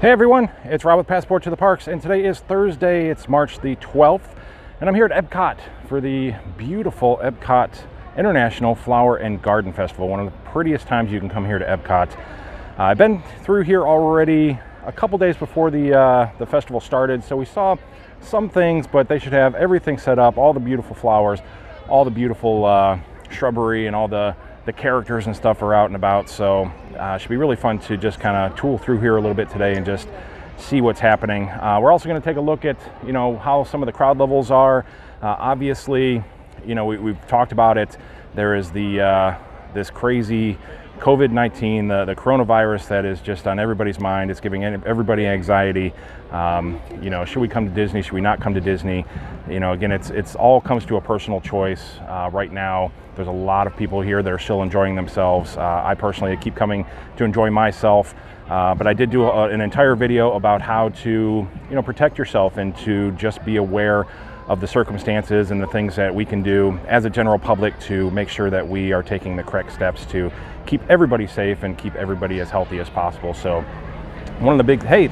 Hey everyone, it's Rob with Passport to the Parks, and today is Thursday, it's March the 12th, and I'm here at Epcot for the beautiful Epcot International Flower and Garden Festival, one of the prettiest times you can come here to Epcot. I've been through here already a couple days before the festival started, so we saw some things, but they should have everything set up, all the beautiful flowers, all the beautiful shrubbery, and all the characters and stuff are out and about, so it should be really fun to just kind of tool through here a little bit today and just see what's happening. We're also going to take a look at, how some of the crowd levels are. Obviously, we've talked about it. There is this crazy COVID-19, the coronavirus that is just on everybody's mind. It's giving everybody anxiety. Should we come to Disney? Should we not come to Disney? Again, it's all comes to a personal choice. Right now, there's a lot of people here that are still enjoying themselves. I personally keep coming to enjoy myself, but I did do an entire video about how to, protect yourself and to just be aware of the circumstances and the things that we can do as a general public to make sure that we are taking the correct steps to keep everybody safe and keep everybody as healthy as possible. So hey,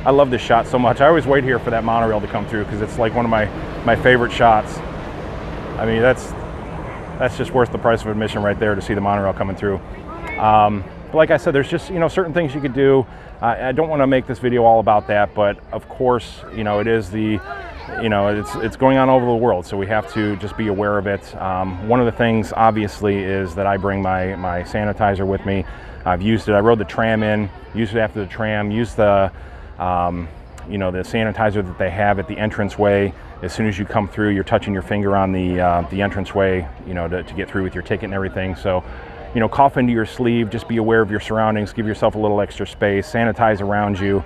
I love this shot so much. I always wait here for that monorail to come through because it's like one of my favorite shots. I mean, that's just worth the price of admission right there to see the monorail coming through. But like I said, there's just, certain things you could do. I don't want to make this video all about that, but of course, it is it's going on all over the world, so we have to just be aware of it. One of the things, obviously, is that I bring my sanitizer with me. I've used it. I rode the tram in, used it after the tram, used the the sanitizer that they have at the entranceway. As soon as you come through, you're touching your finger on the entranceway, to get through with your ticket and everything. So, cough into your sleeve, just be aware of your surroundings, give yourself a little extra space, sanitize around you.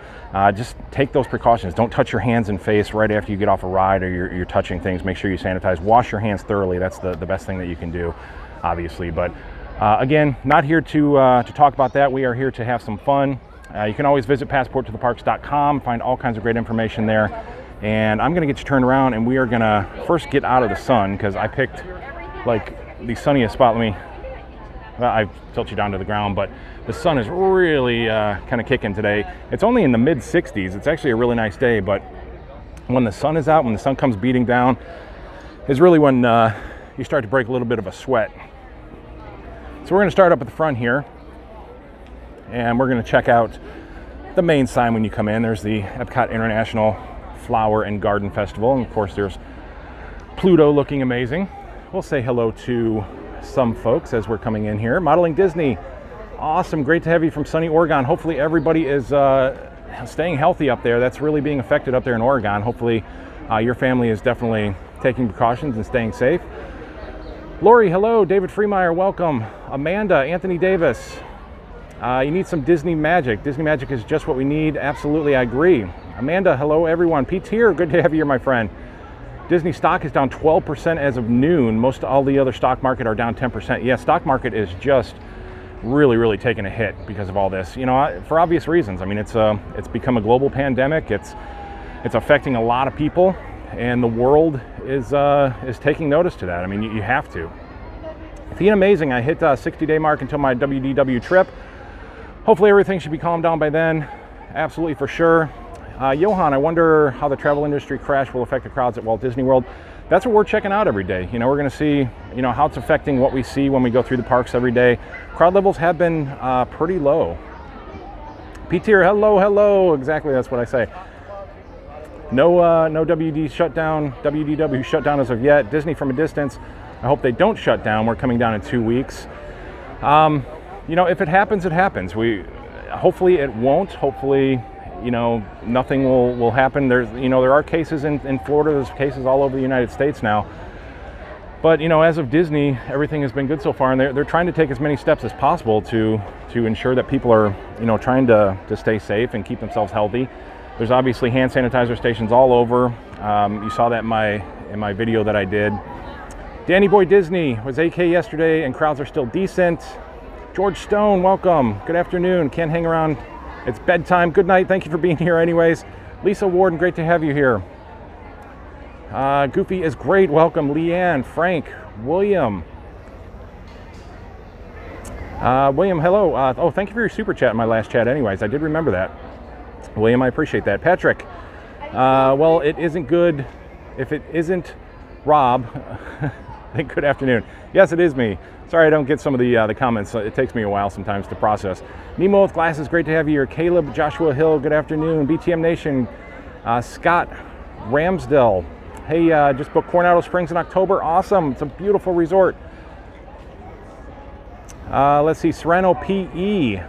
Just take those precautions. Don't touch your hands and face right after you get off a ride or you're touching things. Make sure you sanitize. Wash your hands thoroughly. That's the best thing that you can do, obviously. But again, not here to talk about that. We are here to have some fun. You can always visit passporttotheparks.com, find all kinds of great information there. And I'm going to get you turned around, and we are going to first get out of the sun because I picked like the sunniest spot. I tilt you down to the ground, but the sun is really kind of kicking today. It's only in the mid 60s. It's actually a really nice day, but when the sun is out, when the sun comes beating down, is really when you start to break a little bit of a sweat. So we're going to start up at the front here, and we're going to check out the main sign when you come in. There's the Epcot International Flower and Garden Festival, and of course there's Pluto looking amazing. We'll say hello to some folks as we're coming in here. Modeling Disney, awesome, great to have you from sunny Oregon. Hopefully everybody is staying healthy up there. That's really being affected up there in Oregon. Hopefully your family is definitely taking precautions and staying safe. Lori, hello. David Freemeyer, welcome. Amanda, Anthony Davis, you need some Disney magic. Disney magic is just what we need. Absolutely, I agree. Amanda, hello everyone. Pete's here, good to have you here, my friend. Disney stock is down 12% as of noon. Most all the other stock market are down 10%. Yeah, stock market is just really taking a hit because of all this. For obvious reasons. I mean, it's become a global pandemic. It's affecting a lot of people, and the world is taking notice to that. I mean, you have to. Feeling amazing. I hit 60-day mark until my WDW trip. Hopefully everything should be calmed down by then. Absolutely, for sure. Johan, I wonder how the travel industry crash will affect the crowds at Walt Disney World. That's what we're checking out every day. We're going to see, how it's affecting what we see when we go through the parks every day. Crowd levels have been pretty low. Pete here, hello. Exactly, that's what I say. No WDW shutdown as of yet. Disney from a distance. I hope they don't shut down. We're coming down in 2 weeks. If it happens, it happens. Hopefully it won't. Hopefully, nothing will happen. There are cases in Florida. There's cases all over the United States now. But, as of Disney, everything has been good so far, and they're trying to take as many steps as possible to ensure that people are, trying to stay safe and keep themselves healthy. There's obviously hand sanitizer stations all over. You saw that in my video that I did. Danny Boy Disney was AK yesterday, and crowds are still decent. George Stone, welcome. Good afternoon. Can't hang around. It's bedtime. Good night. Thank you for being here anyways. Lisa Warden, great to have you here. Goofy is great. Welcome. Leanne, Frank, William. William, hello. Oh, thank you for your super chat in my last chat anyways. I did remember that. William, I appreciate that. Patrick, well, it isn't good if it isn't Rob. Good afternoon. Yes, it is me. Sorry I don't get some of the comments. It takes me a while sometimes to process. Nemo with glasses, great to have you here. Caleb, Joshua Hill, good afternoon. BTM Nation, Scott Ramsdell. Hey, just booked Coronado Springs in October. Awesome. It's a beautiful resort. Let's see, Serrano PE,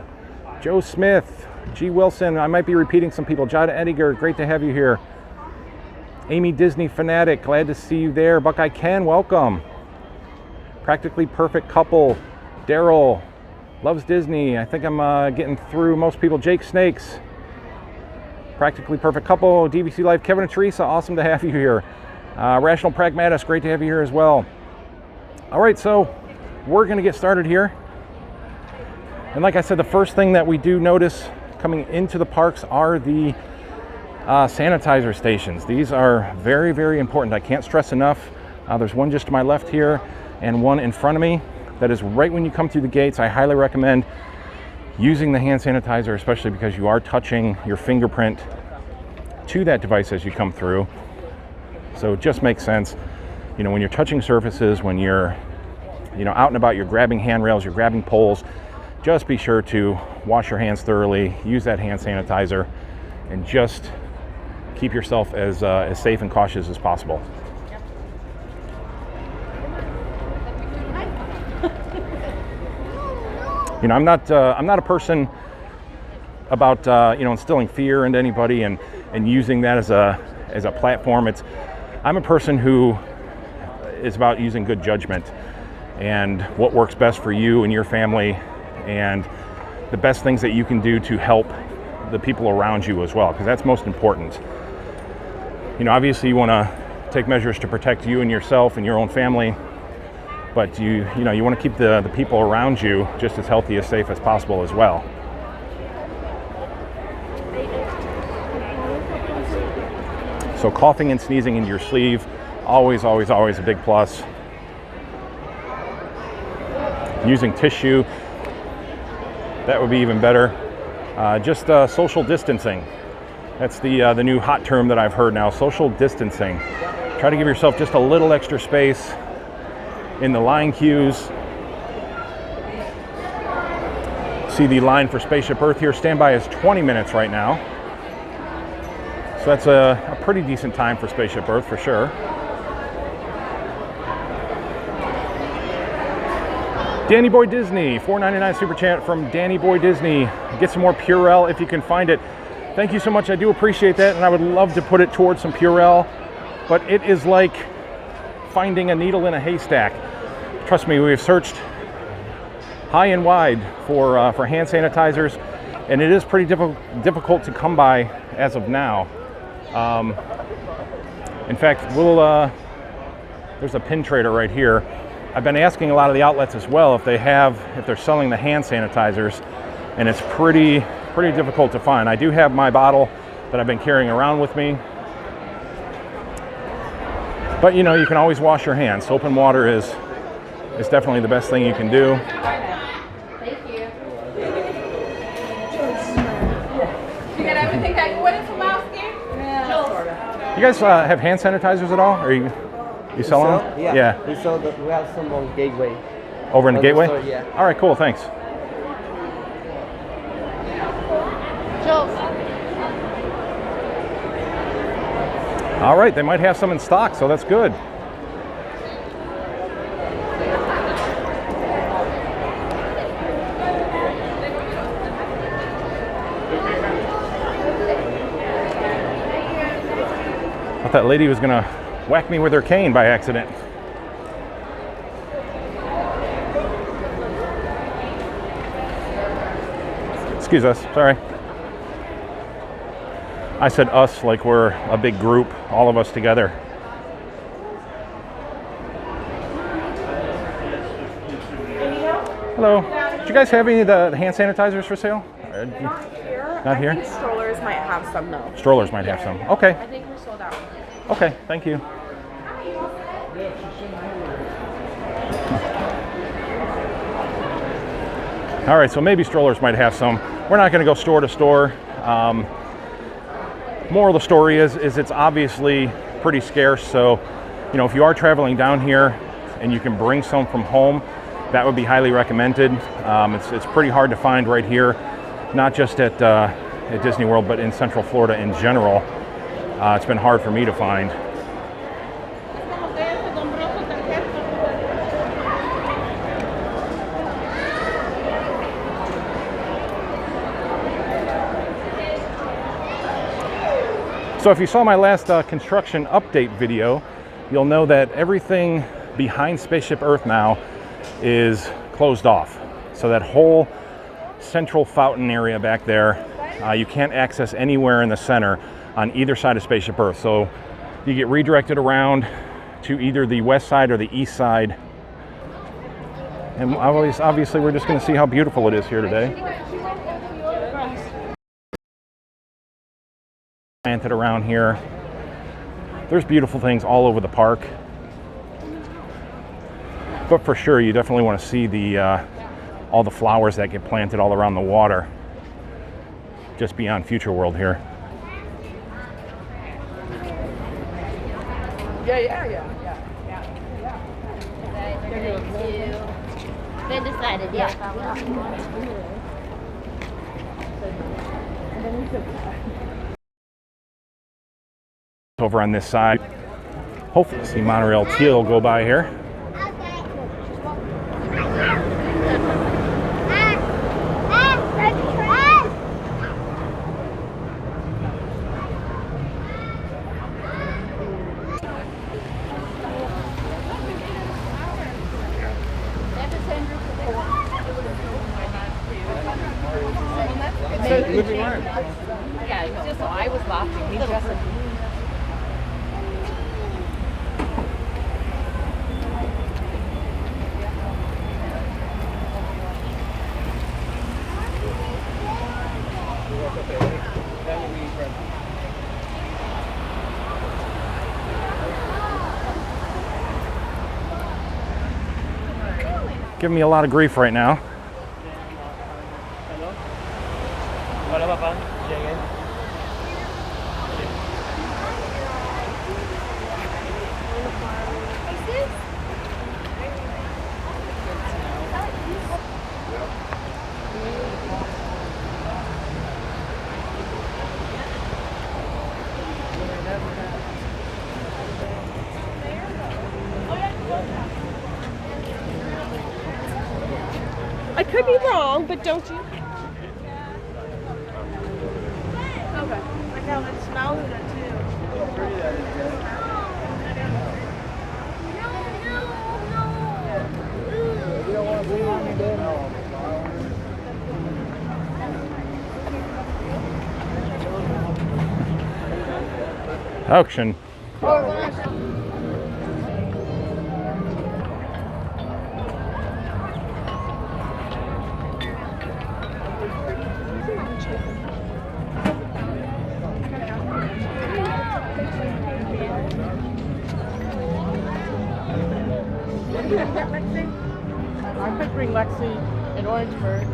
Joe Smith, G. Wilson. I might be repeating some people. Jada Ediger, great to have you here. Amy Disney Fanatic, glad to see you there. Buckeye Ken, welcome. Practically Perfect Couple, Daryl, loves Disney. I think I'm getting through most people. Jake Snakes, Practically Perfect Couple, DVC Life, Kevin and Teresa, awesome to have you here. Rational Pragmatist, great to have you here as well. All right, so we're going to get started here. And like I said, the first thing that we do notice coming into the parks are the sanitizer stations. These are very, very important. I can't stress enough. There's one just to my left here and one in front of me. That is right when you come through the gates. I highly recommend using the hand sanitizer, especially because you are touching your fingerprint to that device as you come through. So it just makes sense. You know, when you're touching surfaces, when you're, you know, out and about, you're grabbing handrails, you're grabbing poles, just be sure to wash your hands thoroughly, use that hand sanitizer, and just keep yourself as safe and cautious as possible. You know, I'm not a person about you know, instilling fear into anybody and using that as a platform. I'm a person who is about using good judgment and what works best for you and your family, and the best things that you can do to help the people around you as well, because that's most important. You know, obviously you want to take measures to protect you and yourself and your own family, but you know, you want to keep the people around you just as healthy, as safe as possible as well. So coughing and sneezing into your sleeve, always, always, always a big plus. Using tissue, that would be even better. Just social distancing. That's the new hot term that I've heard now, social distancing. Try to give yourself just a little extra space in the line queues. See the line for Spaceship Earth here. Standby is 20 minutes right now. So that's a pretty decent time for Spaceship Earth for sure. Danny Boy Disney, $4.99 super chat from Danny Boy Disney. Get some more Purell if you can find it. Thank you so much. I do appreciate that, and I would love to put it towards some Purell, but it is like finding a needle in a haystack. Trust me, we've searched high and wide for hand sanitizers, and it is pretty difficult to come by as of now. In fact, there's a pin trader right here. I've been asking a lot of the outlets as well if they're selling the hand sanitizers, and it's pretty difficult to find. I do have my bottle that I've been carrying around with me, but you know, you can always wash your hands. Soap and water is definitely the best thing you can do. Thank you. You got everything that you wanted from last year? Yeah. You guys have hand sanitizers at all? Or you sell them? Yeah. We have some on Gateway. Over in the Gateway? Store, yeah. All right, cool, thanks. All right, they might have some in stock, so that's good. I thought that lady was gonna whack me with her cane by accident. Excuse us, sorry. I said us like we're a big group, all of us together. Hello. Do you guys have any of the hand sanitizers for sale? Not here. Not here? I think strollers might have some though. Strollers might have some. Okay. I think we're sold out. Okay, thank you. All right, so maybe strollers might have some. We're not going to go store to store. moral of the story is it's obviously pretty scarce. So, you know, if you are traveling down here and you can bring some from home, that would be highly recommended. It's pretty hard to find right here, not just at Disney World, but in Central Florida in general. It's been hard for me to find. So if you saw my last construction update video, you'll know that everything behind Spaceship Earth now is closed off. So that whole central fountain area back there, you can't access anywhere in the center on either side of Spaceship Earth. So you get redirected around to either the west side or the east side. And obviously we're just going to see how beautiful it is here today. Planted around here. There's beautiful things all over the park. But for sure, you definitely want to see the all the flowers that get planted all around the water, just beyond Future World here. Yeah. Been decided, yeah. Over on this side, hopefully see monorail teal go by here. Yeah, just I was laughing. He just. Giving me a lot of grief right now. I could be wrong, but don't you? Okay. I know it smells good too. Auction. I could bring Lexi and Orangeburg.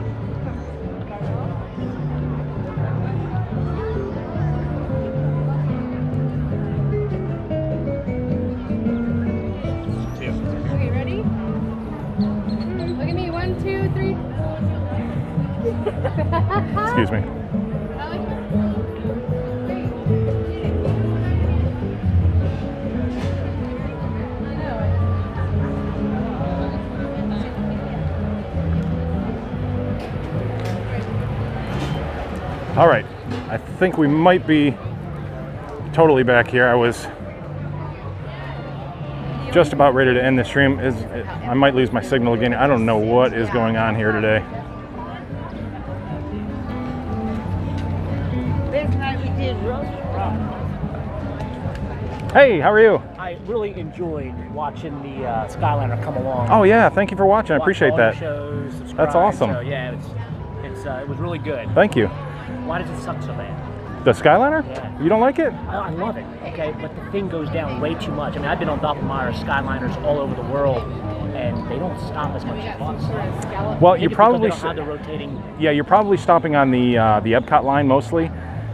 Okay, ready? Look at me. 1, 2, 3. Excuse me. All right, I think we might be totally back here. I was just about ready to end the stream. I might lose my signal again. I don't know what is going on here today. Last night we did roast Hey, how are you? I really enjoyed watching the Skyliner come along. Oh yeah, thank you for watching. I appreciate all that. the shows, subscribe. That's awesome. So, yeah, it was really good. Thank you. Why does it suck so bad? The Skyliner? Yeah. You don't like it? I love it. Okay, but the thing goes down way too much. I mean, I've been on Doppelmayr Skyliners all over the world, and they don't stop as much as us. Well, Maybe you're because probably they don't have the rotating. yeah, you're probably stopping on the Epcot line mostly,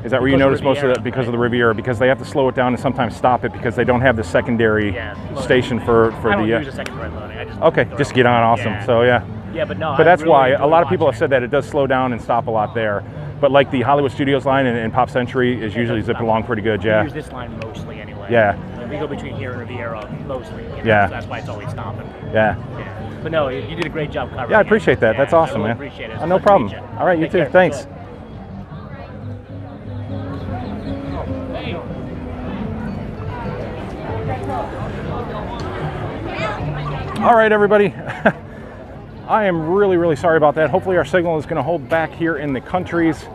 Is that where you notice most of that? Because of the Riviera, because they have to slow it down and sometimes stop it because they don't have the secondary station for I don't the. use a secondary loading. I just Okay, just get on. Awesome. Yeah. So yeah. Yeah, but no. But that's I really why a enjoy lot of people have watching said that it does slow down and stop a lot there. But like the Hollywood Studios line and Pop Century is usually zipping along pretty good. We Yeah. use this line mostly anyway. Yeah. And we go between here and Riviera mostly. You know, Yeah. So that's why it's always stopping. Yeah. Yeah. But no, you did a great job covering. Yeah, I it. appreciate that. Yeah, That's awesome, I really man. Appreciate it. No Good to problem. meet you. All right, you Take too. care. Thanks. All right, everybody. I am really sorry about that. Hopefully our signal is going to hold back here in the countries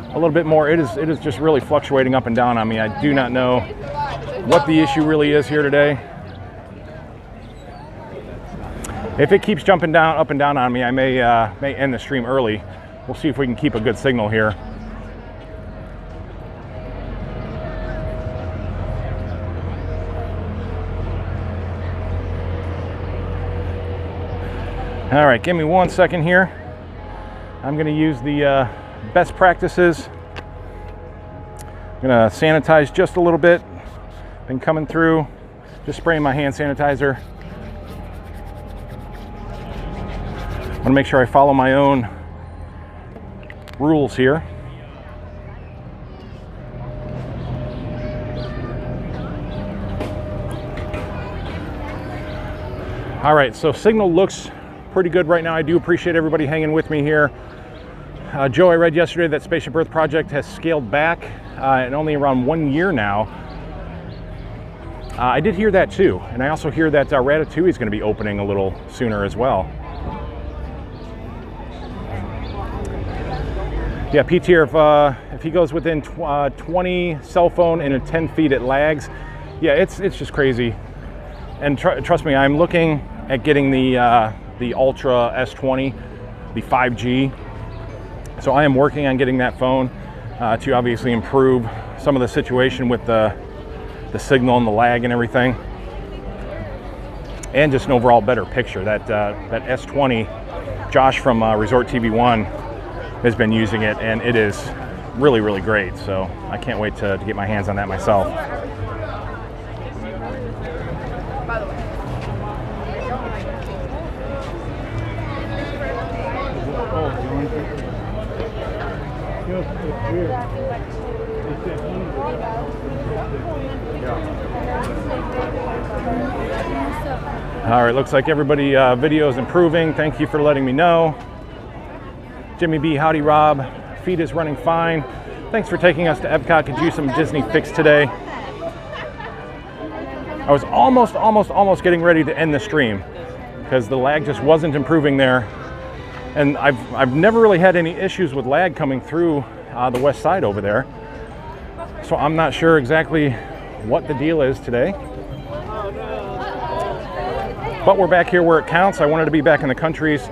a little bit more. It is just really fluctuating up and down on me. I do not know what the issue really is here today. If it keeps jumping down, up and down on me, I may end the stream early. We'll see if we can keep a good signal here. All right, give me 1 second here. I'm going to use the best practices. I'm going to sanitize just a little bit. Been coming through, just spraying my hand sanitizer. I want to make sure I follow my own rules here. All right, so signal looks pretty good right now. I do appreciate everybody hanging with me here. Joe, I read yesterday that Spaceship Earth project has scaled back and only around 1 year now. I did hear that too, and I also hear that Ratatouille is going to be opening a little sooner as well. Yeah, Pete here, if he goes within 20 cell phone and 10 feet, it lags. Yeah, it's just crazy. And trust me, I'm looking at getting the Ultra S20, the 5G. So I am working on getting that phone to obviously improve some of the situation with the signal and the lag and everything, and just an overall better picture. That S20, Josh from Resort TV 1 has been using it, and it is really great. So I can't wait to get my hands on that myself. All right, looks like everybody video is improving. Thank you for letting me know. Jimmy B, howdy Rob. Feed is running fine. Thanks for taking us to Epcot. Could use some Disney fix today. I was almost getting ready to end the stream because the lag just wasn't improving there. And I've never really had any issues with lag coming through the west side over there. So I'm not sure exactly what the deal is today. But we're back here where it counts. I wanted to be back in the countries,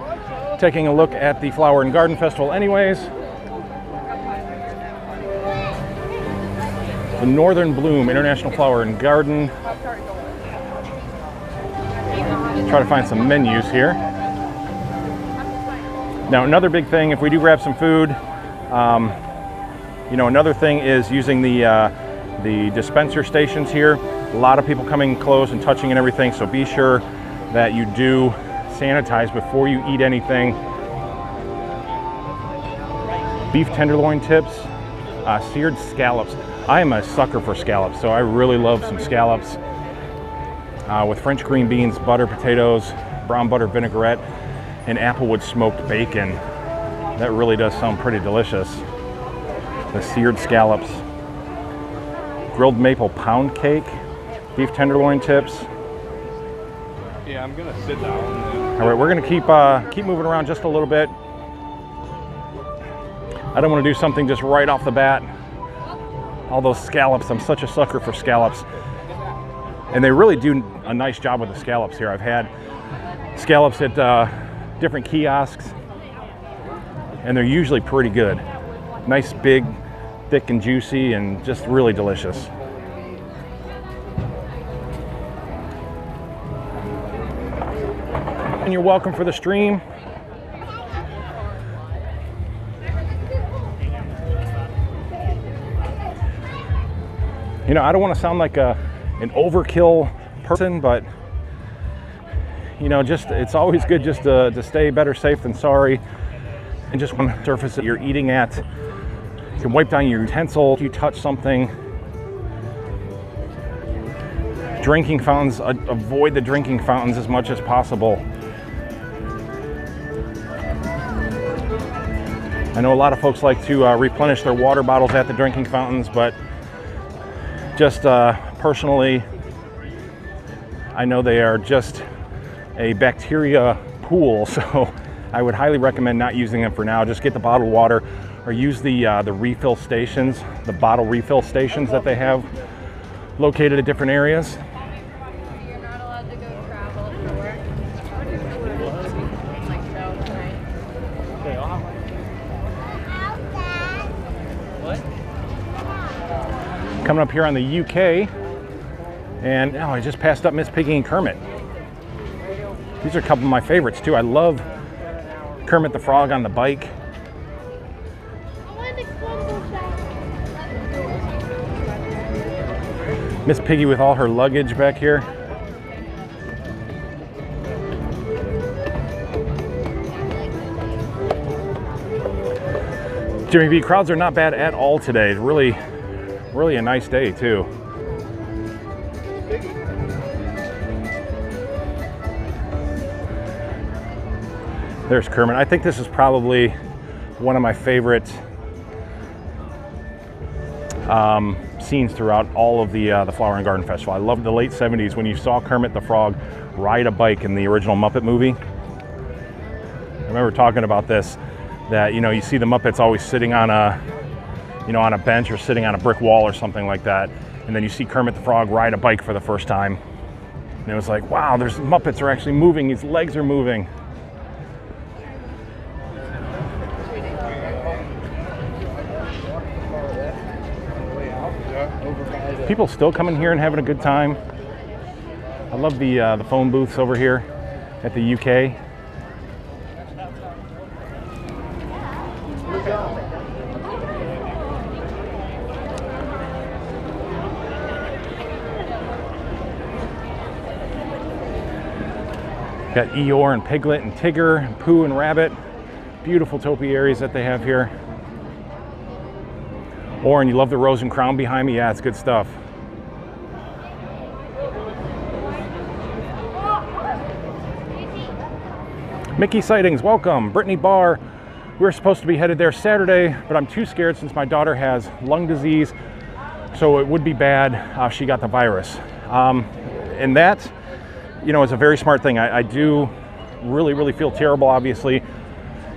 taking a look at the Flower and Garden Festival anyways. The Northern Bloom International Flower and Garden. Try to find some menus here. Now another big thing, if we do grab some food, you know, another thing is using the dispenser stations here. A lot of people coming close and touching and everything, so be sure that you do sanitize before you eat anything. Beef tenderloin tips, seared scallops. I am a sucker for scallops, so I really love some scallops with French green beans, butter, potatoes, brown butter vinaigrette, and applewood smoked bacon. That really does sound pretty delicious. The seared scallops. Grilled maple pound cake, beef tenderloin tips. Yeah, I'm gonna sit down. All right, we're gonna keep moving around just a little bit. I don't want to do something just right off the bat. All those scallops, I'm such a sucker for scallops. And they really do a nice job with the scallops here. I've had scallops at different kiosks, and they're usually pretty good. Nice, big, thick and juicy, and just really delicious. And you're welcome for the stream. You know, I don't want to sound like an overkill person, but you know, just it's always good just to stay better safe than sorry. And just one surface that you're eating at, you can wipe down your utensil if you touch something. Drinking fountains, avoid the drinking fountains as much as possible. I know a lot of folks like to replenish their water bottles at the drinking fountains, but just personally, I know they are just a bacteria pool, so I would highly recommend not using them for now. Just get the bottled water or use the refill stations, the bottle refill stations that they have located at different areas. You're not allowed to go travel for work. Like, no, right? Coming up here on the UK, and I just passed up Miss Piggy and Kermit. These are a couple of my favorites too. I love Kermit the Frog on the bike. Miss Piggy with all her luggage back here. Jimmy V, crowds are not bad at all today. It's really a nice day too. There's Kermit. I think this is probably one of my favorite scenes throughout all of the Flower and Garden Festival. I love the late 70s when you saw Kermit the Frog ride a bike in the original Muppet movie. I remember talking about this, that, you know, you see the Muppets always sitting on a, you know, on a bench or sitting on a brick wall or something like that, and then you see Kermit the Frog ride a bike for the first time, and it was like, wow, there's Muppets are actually moving, his legs are moving. People still coming here and having a good time. I love the phone booths over here at the UK. Got Eeyore and Piglet and Tigger and Pooh and Rabbit. Beautiful topiaries that they have here. Oren, you love the Rose and Crown behind me? Yeah, it's good stuff. Mickey Sightings, welcome. Brittany Barr, we were supposed to be headed there Saturday, but I'm too scared since my daughter has lung disease, so it would be bad if she got the virus. And that, you know, is a very smart thing. I do really feel terrible, obviously.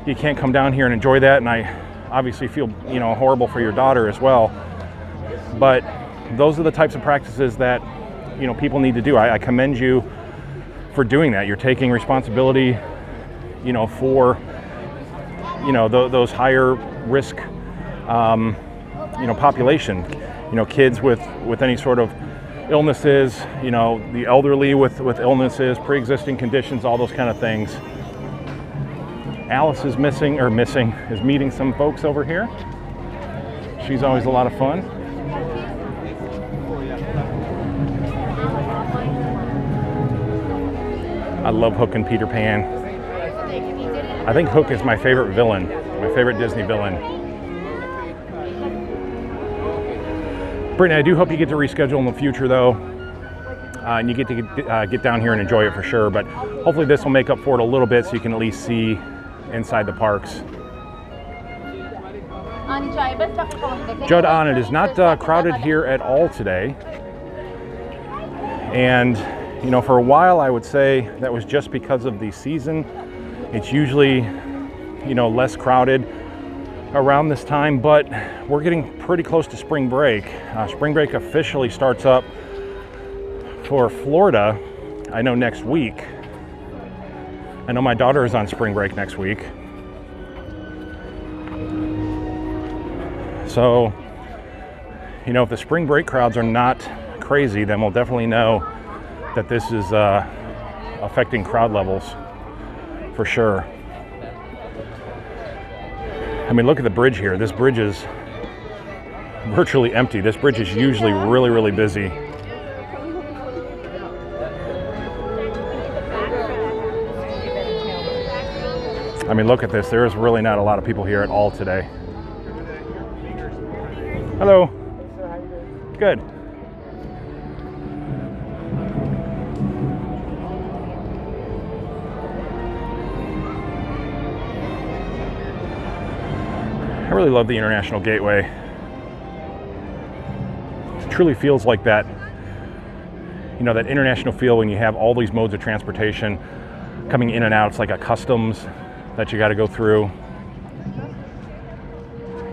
You can't come down here and enjoy that, and I obviously feel, you know, horrible for your daughter as well. But those are the types of practices that, you know, people need to do. I commend you for doing that. You're taking responsibility, you know, for, you know, those higher risk, you know, population, you know, kids with any sort of illnesses, you know, the elderly with illnesses, pre-existing conditions, all those kind of things. Alice is is meeting some folks over here. She's always a lot of fun. I love Hook and Peter Pan. I think Hook is my favorite villain, my favorite Disney villain. Brittany, I do hope you get to reschedule in the future though, and you get to get down here and enjoy it for sure, but hopefully this will make up for it a little bit so you can at least see inside the parks. Judd on, it is not crowded here at all today. And, you know, for a while I would say that was just because of the season. It's usually, you know, less crowded around this time, but we're getting pretty close to spring break. Spring break officially starts up for Florida, I know, next week. I know my daughter is on spring break next week. So, you know, if the spring break crowds are not crazy, then we'll definitely know that this is affecting crowd levels for sure. I mean, look at the bridge here. This bridge is virtually empty. This bridge is usually really, really busy. I mean, look at this. There is really not a lot of people here at all today. Hello. Good. I really love the International Gateway. It truly feels like that, you know, that international feel when you have all these modes of transportation coming in and out. It's like a customs that you got to go through.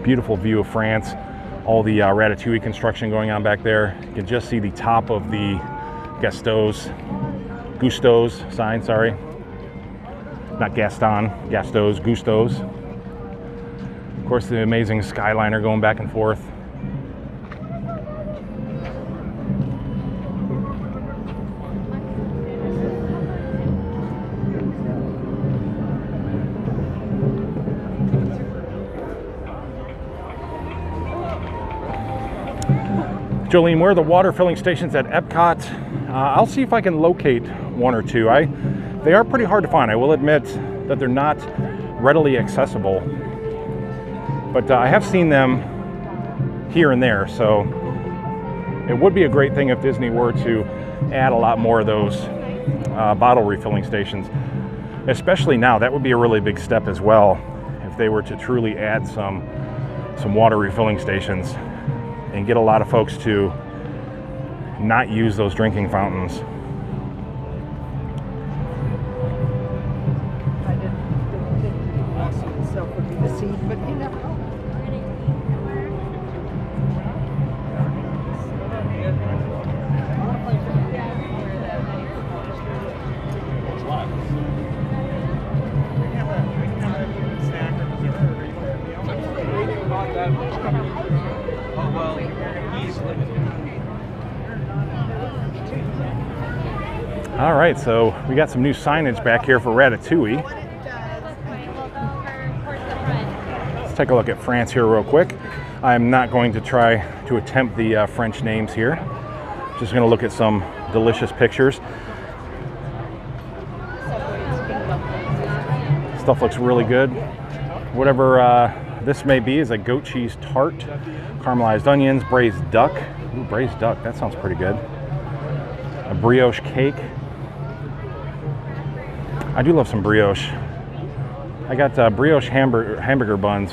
Beautiful view of France. All the Ratatouille construction going on back there. You can just see the top of the Gusto's sign, sorry. Not Gaston, Gastos, Gusto's. Of course, the amazing Skyliner going back and forth. Jolene, where are the water filling stations at Epcot? I'll see if I can locate one or two. They are pretty hard to find. I will admit that they're not readily accessible, but I have seen them here and there, so it would be a great thing if Disney were to add a lot more of those bottle refilling stations, especially now. That would be a really big step as well if they were to truly add some water refilling stations and get a lot of folks to not use those drinking fountains. I didn't think Austin itself would be the seed, but you never know. All right, so we got some new signage back here for Ratatouille. Let's take a look at France here real quick. I'm not going to try to attempt the French names here. Just going to look at some delicious pictures. Stuff looks really good. Whatever this may be is a goat cheese tart, caramelized onions, braised duck. Ooh, braised duck, that sounds pretty good. A brioche cake. I do love some brioche. I got brioche hamburger buns.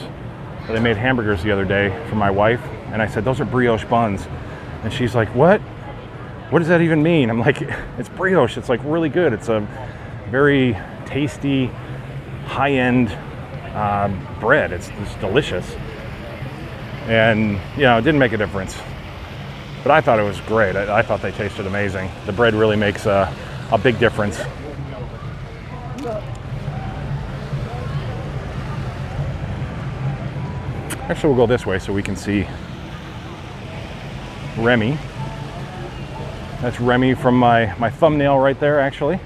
They made hamburgers the other day for my wife, and I said, those are brioche buns. And she's like, what? What does that even mean? I'm like, it's brioche. It's like really good. It's a very tasty, high-end bread. It's delicious. And, you know, it didn't make a difference. But I thought it was great. I thought they tasted amazing. The bread really makes a big difference. Actually, we'll go this way so we can see Remy. That's Remy from my thumbnail right there, actually.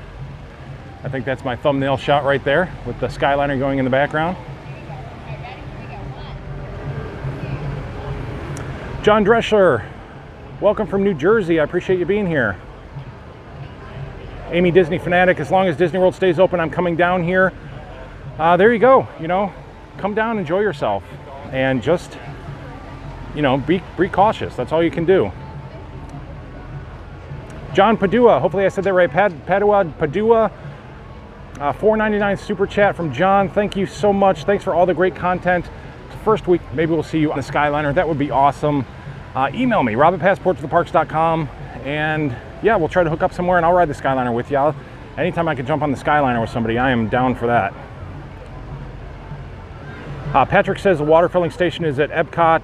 I think that's my thumbnail shot right there with the Skyliner going in the background. John Dreschler, welcome from New Jersey. I appreciate you being here. Amy Disney Fanatic, as long as Disney World stays open, I'm coming down here. There you go, you know, come down, enjoy yourself, and just, you know, be cautious. That's all you can do. John Padua, hopefully I said that right. Padua, $4.99 super chat from John. Thank you so much. Thanks for all the great content. First week, maybe we'll see you on the Skyliner. That would be awesome. Email me, rob@passporttotheparks.com, and yeah, we'll try to hook up somewhere and I'll ride the Skyliner with y'all. Anytime I can jump on the Skyliner with somebody, I am down for that. Patrick says the water filling station is at Epcot,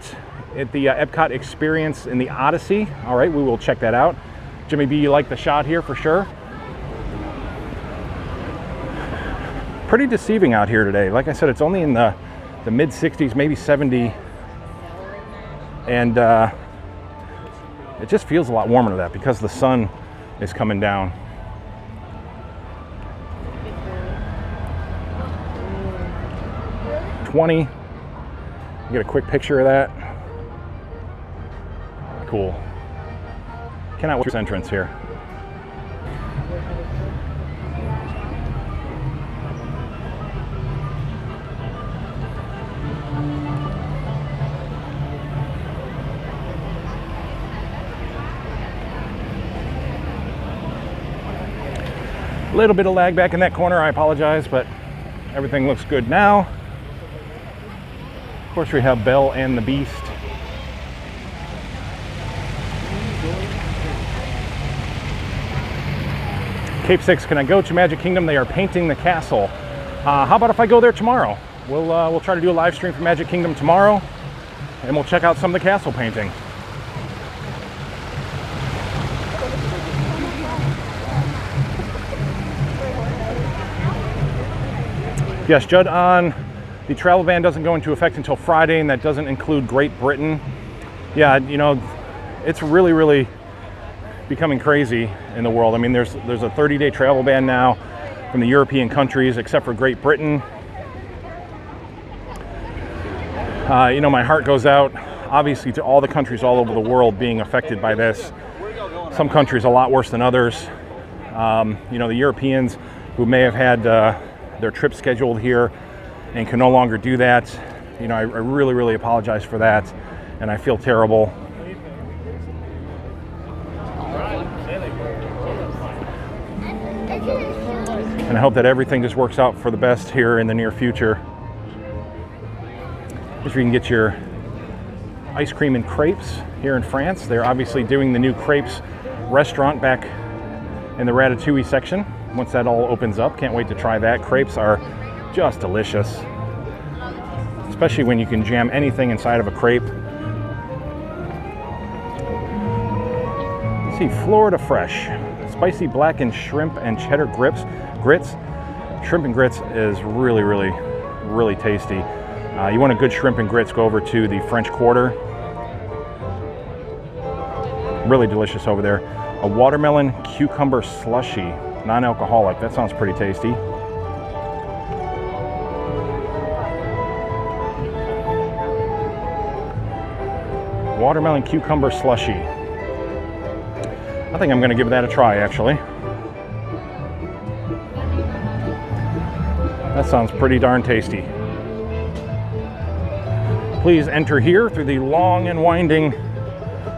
at the Epcot Experience in the Odyssey. All right, we will check that out. Jimmy B, you like the shot here for sure. Pretty deceiving out here today. Like I said, it's only in the mid 60s, maybe 70. And it just feels a lot warmer than that because the sun is coming down. You get a quick picture of that. cool. Cannot wait for this entrance here. A little bit of lag back in that corner, I apologize, but everything looks good now. Of course, we have Belle and the Beast. Cape 6, can I go to Magic Kingdom? They are painting the castle. How about if I go there tomorrow? We'll try to do a live stream for Magic Kingdom tomorrow, and we'll check out some of the castle painting. Yes, Judd, on the travel ban doesn't go into effect until Friday, and that doesn't include Great Britain. Yeah, you know, it's really, really becoming crazy in the world. I mean, there's a 30-day travel ban now from the European countries, except for Great Britain. You know, my heart goes out, obviously, to all the countries all over the world being affected by this. Some countries a lot worse than others. You know, the Europeans who may have had their trip scheduled here and can no longer do that. You know, I really, really apologize for that, and I feel terrible. And I hope that everything just works out for the best here in the near future. If you can get your ice cream and crepes here in France. They're obviously doing the new crepes restaurant back in the Ratatouille section. Once that all opens up, can't wait to try that. Crepes are just delicious, especially when you can jam anything inside of a crepe. Let's see, Florida Fresh. Spicy blackened shrimp and cheddar grits. Shrimp and grits is really, really, really tasty. You want a good shrimp and grits, go over to the French Quarter. Really delicious over there. A watermelon cucumber slushy, non-alcoholic. That sounds pretty tasty. Watermelon cucumber slushy. I think I'm going to give that a try, actually. That sounds pretty darn tasty. Please enter here through the long and winding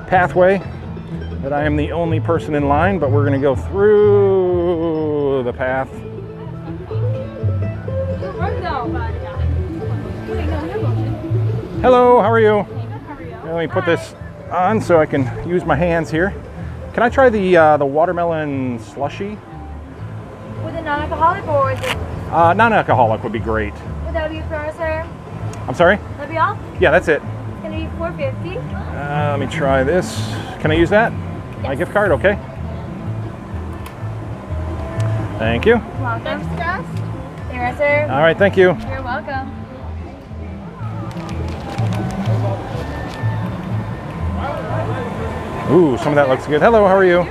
pathway that I am the only person in line, but we're going to go through the path. Hello, how are you? Let me put this on so I can use my hands here. Can I try the watermelon slushy? With a non-alcoholic or is it? Non-alcoholic would be great. Would that be fair, sir? I'm sorry? That'd be all? Yeah, that's it. It's gonna be $4.50. Let me try this. Can I use that? Yes. My gift card, okay. Thank you. Welcome. Next guest. There, sir. All right, thank you. You're welcome. Ooh, some of that looks good. Hello, how are you?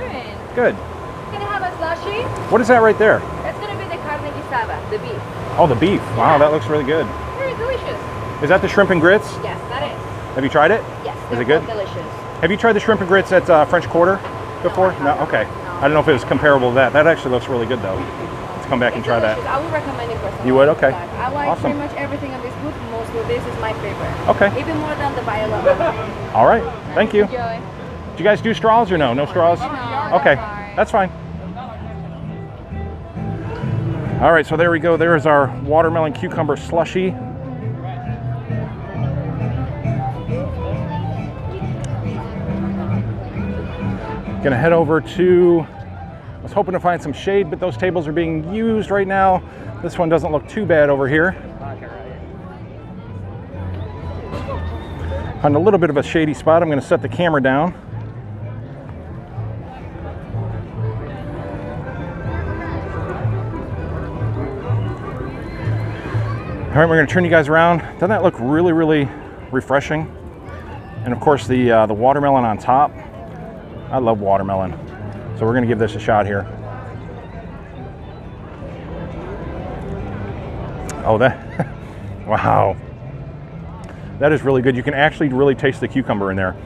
Good. Can I have a slushie? What is that right there? That's gonna be the carne guisada, the beef. Oh, the beef. Wow, that looks really good. Very delicious. Is that the shrimp and grits? Yes, that is. Have you tried it? Yes. Is it good? Delicious. Have you tried the shrimp and grits at French Quarter before? No? Okay. I don't know if it was comparable to that. That actually looks really good, though. Let's come back and try that. I would recommend it personally. You would? Okay. I like Awesome. pretty much everything on this booth. Mostly this is my favorite. Okay. Even more than the Viola. All right. Thank you. Enjoy. Do you guys do straws or no? No straws? No, Okay. sorry. That's fine. All right, so there we go. There's our watermelon cucumber slushy. Gonna head over to, I was hoping to find some shade, but those tables are being used right now. This one doesn't look too bad over here. On a little bit of a shady spot, I'm gonna set the camera down. All right, we're gonna turn you guys around. Doesn't that look really, really refreshing? And of course the watermelon on top. I love watermelon. So we're gonna give this a shot here. Oh, that, wow. That is really good. You can actually really taste the cucumber in there.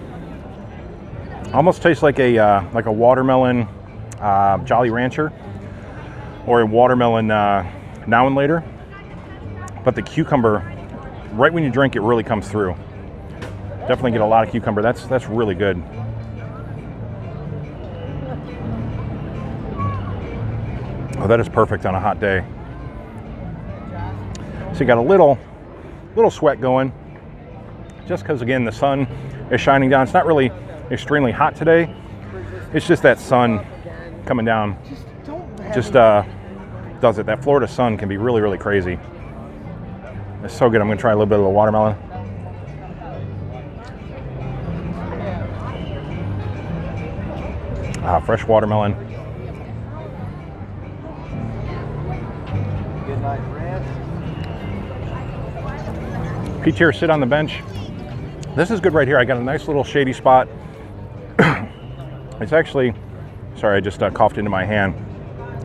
Almost tastes like a watermelon Jolly Rancher or a watermelon Now and Later. But the cucumber, right when you drink it, really comes through. Definitely get a lot of cucumber. That's really good. Oh, that is perfect on a hot day. So you got a little sweat going, just because again the sun is shining down. It's not really extremely hot today. It's just that sun coming down just does it. That Florida sun can be really, really crazy. It's so good. I'm gonna try a little bit of the watermelon. Fresh watermelon. Good night rest. Peach here, sit on the bench. This is good right here. I got a nice little shady spot. It's actually, sorry, I just coughed into my hand.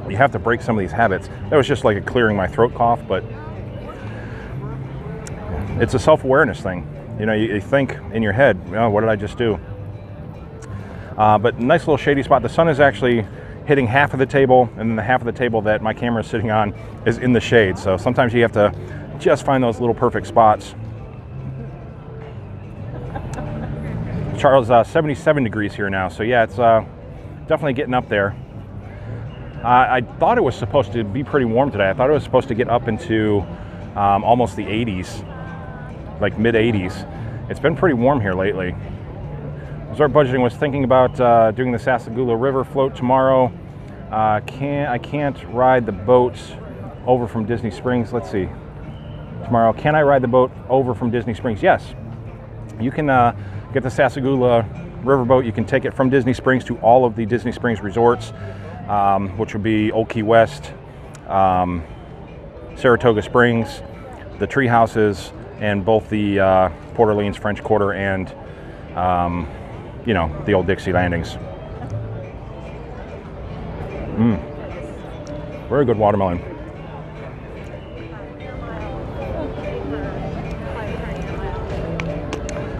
You have to break some of these habits. That was just like a clearing my throat cough, but it's a self-awareness thing. You know, you think in your head, oh, what did I just do? But nice little shady spot. The sun is actually hitting half of the table, and then the half of the table that my camera is sitting on is in the shade. So sometimes you have to just find those little perfect spots. Charles, 77 degrees here now. So yeah, it's definitely getting up there. I thought it was supposed to be pretty warm today. I thought it was supposed to get up into almost the 80s, like mid 80s. It's been pretty warm here lately. Resort Budgeting was thinking about doing the Sassagoula River float tomorrow. I can't ride the boat over from Disney Springs. Let's see. Tomorrow, can I ride the boat over from Disney Springs? Yes. You can get the Sassagoula Riverboat. You can take it from Disney Springs to all of the Disney Springs resorts, which would be Old Key West, Saratoga Springs, the tree houses, and both the Port Orleans French Quarter and you know, the old Dixie landings. Very good watermelon.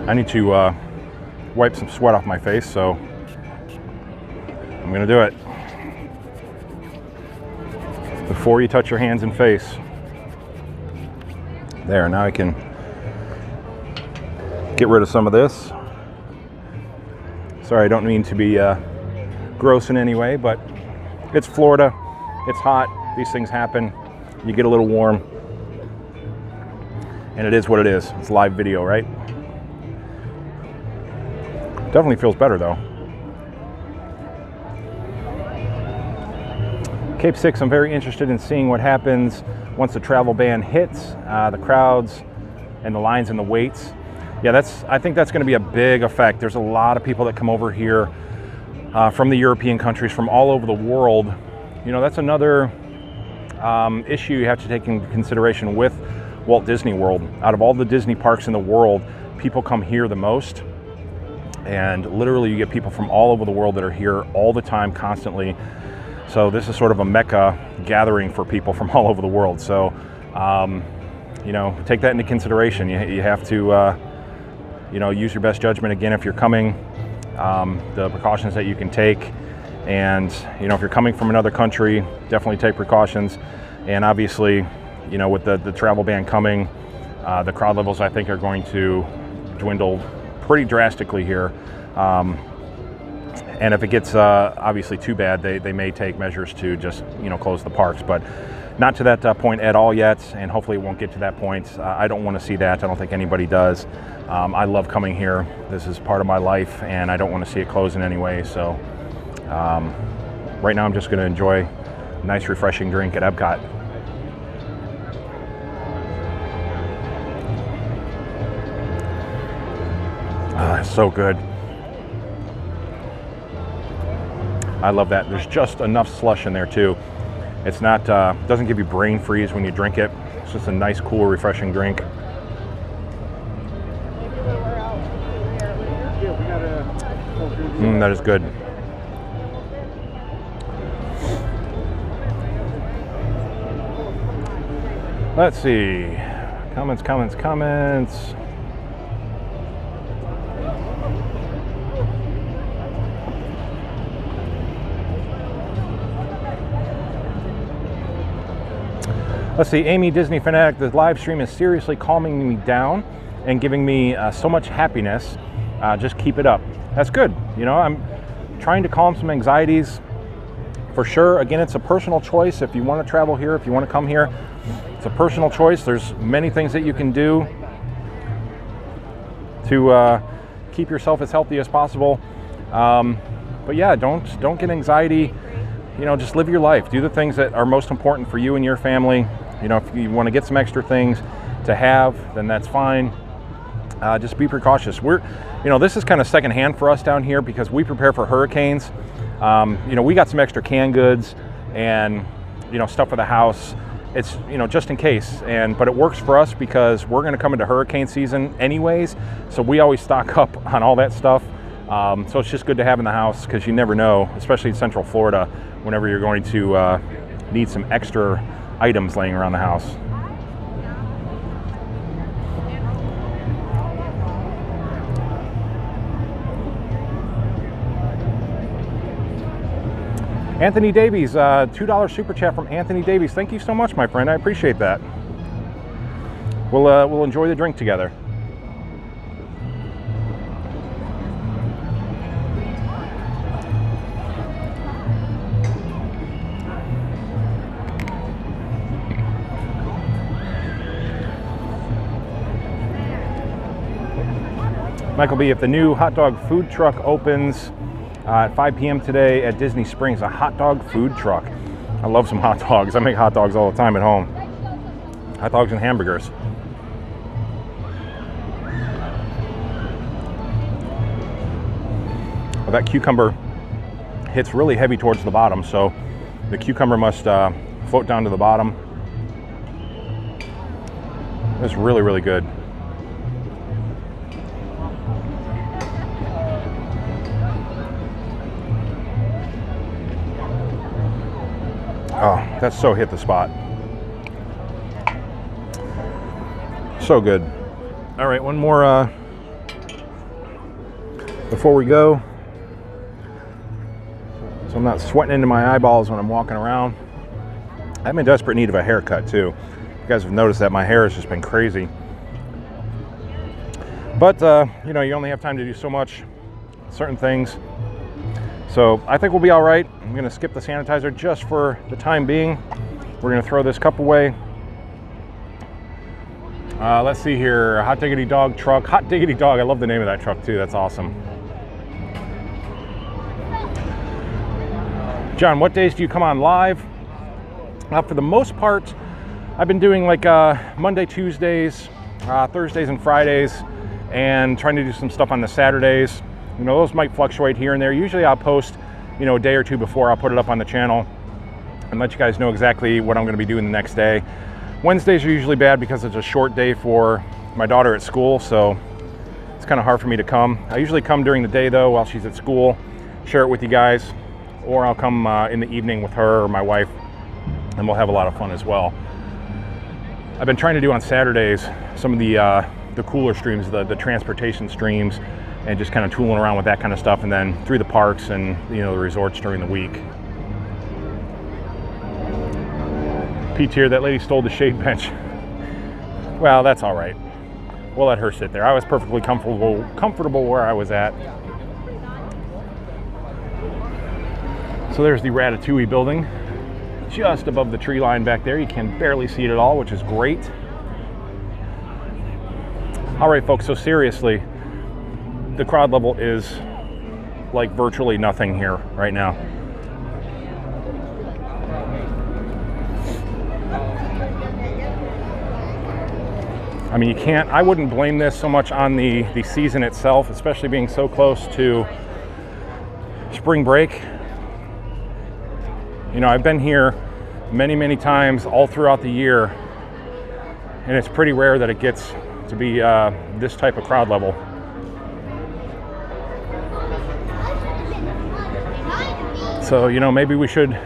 I need to wipe some sweat off my face, so I'm gonna do it. Before you touch your hands and face. There, now I can get rid of some of this. Sorry, I don't mean to be gross in any way, but it's Florida, it's hot, these things happen, you get a little warm, and it is what it is. It's live video, right? Definitely feels better though. Cape 6, I'm very interested in seeing what happens once the travel ban hits, the crowds and the lines and the waits. Yeah, I think that's going to be a big effect. There's a lot of people that come over here from the European countries, from all over the world. You know, that's another issue you have to take into consideration with Walt Disney World. Out of all the Disney parks in the world, people come here the most. And literally you get people from all over the world that are here all the time, constantly. So this is sort of a mecca gathering for people from all over the world. So, you know, take that into consideration. You have to, you know, use your best judgment again if you're coming, the precautions that you can take. And, you know, if you're coming from another country, definitely take precautions. And obviously, you know, with the travel ban coming, the crowd levels I think are going to dwindle pretty drastically here. And if it gets obviously too bad, they may take measures to just, you know, close the parks, but not to that point at all yet, and hopefully it won't get to that point. I don't want to see that. I don't think anybody does. I love coming here. This is part of my life, and I don't want to see it close in any way. So right now I'm just going to enjoy a nice refreshing drink at Epcot. It's so good. I love that. There's just enough slush in there too. It's not, doesn't give you brain freeze when you drink it. It's just a nice, cool, refreshing drink. That is good. Let's see. Comments. Let's see, Amy Disney Fanatic, the live stream is seriously calming me down and giving me so much happiness. Just keep it up. That's good. You know, I'm trying to calm some anxieties for sure. Again, it's a personal choice. If you want to travel here, if you want to come here, it's a personal choice. There's many things that you can do to keep yourself as healthy as possible. But yeah, don't get anxiety. You know, just live your life. Do the things that are most important for you and your family. You know, if you want to get some extra things to have, then that's fine. Just be precautious. You know, this is kind of secondhand for us down here because we prepare for hurricanes. You know, we got some extra canned goods and, you know, stuff for the house. It's, you know, just in case. But it works for us because we're going to come into hurricane season anyways. So we always stock up on all that stuff. So it's just good to have in the house because you never know, especially in Central Florida, whenever you're going to need some extra items laying around the house. Anthony Davies, $2 super chat from Anthony Davies. Thank you so much, my friend. I appreciate that. We'll enjoy the drink together. Michael B., if the new hot dog food truck opens at 5 p.m. today at Disney Springs, a hot dog food truck. I love some hot dogs. I make hot dogs all the time at home. Hot dogs and hamburgers. Well, that cucumber hits really heavy towards the bottom, so the cucumber must float down to the bottom. It's really, really good. Oh, that so hit the spot. So good. All right, one more before we go. So I'm not sweating into my eyeballs when I'm walking around. I'm in desperate need of a haircut too. You guys have noticed that my hair has just been crazy. But, you know, you only have time to do so much, certain things. So I think we'll be all right. I'm gonna skip the sanitizer just for the time being. We're gonna throw this cup away. Let's see here, Hot Diggity Dog truck. Hot Diggity Dog, I love the name of that truck too, that's awesome. John, what days do you come on live? For the most part, I've been doing like Monday, Tuesdays, Thursdays and Fridays, and trying to do some stuff on the Saturdays. You know, those might fluctuate here and there. Usually I'll post, you know, a day or two before I'll put it up on the channel and let you guys know exactly what I'm going to be doing the next day. Wednesdays are usually bad because it's a short day for my daughter at school, so it's kind of hard for me to come. I usually come during the day though while she's at school, share it with you guys, or I'll come in the evening with her or my wife, and we'll have a lot of fun as well. I've been trying to do on Saturdays some of the cooler streams, the transportation streams, and just kind of tooling around with that kind of stuff, and then through the parks and, you know, the resorts during the week. Pete here, that lady stole the shade bench. Well, that's all right. We'll let her sit there. I was perfectly comfortable where I was at. So there's the Ratatouille building, just above the tree line back there. You can barely see it at all, which is great. All right, folks, so seriously, the crowd level is like virtually nothing here right now. I mean, I wouldn't blame this so much on the season itself, especially being so close to spring break. You know, I've been here many, many times all throughout the year, and it's pretty rare that it gets to be this type of crowd level. So, you know, maybe we should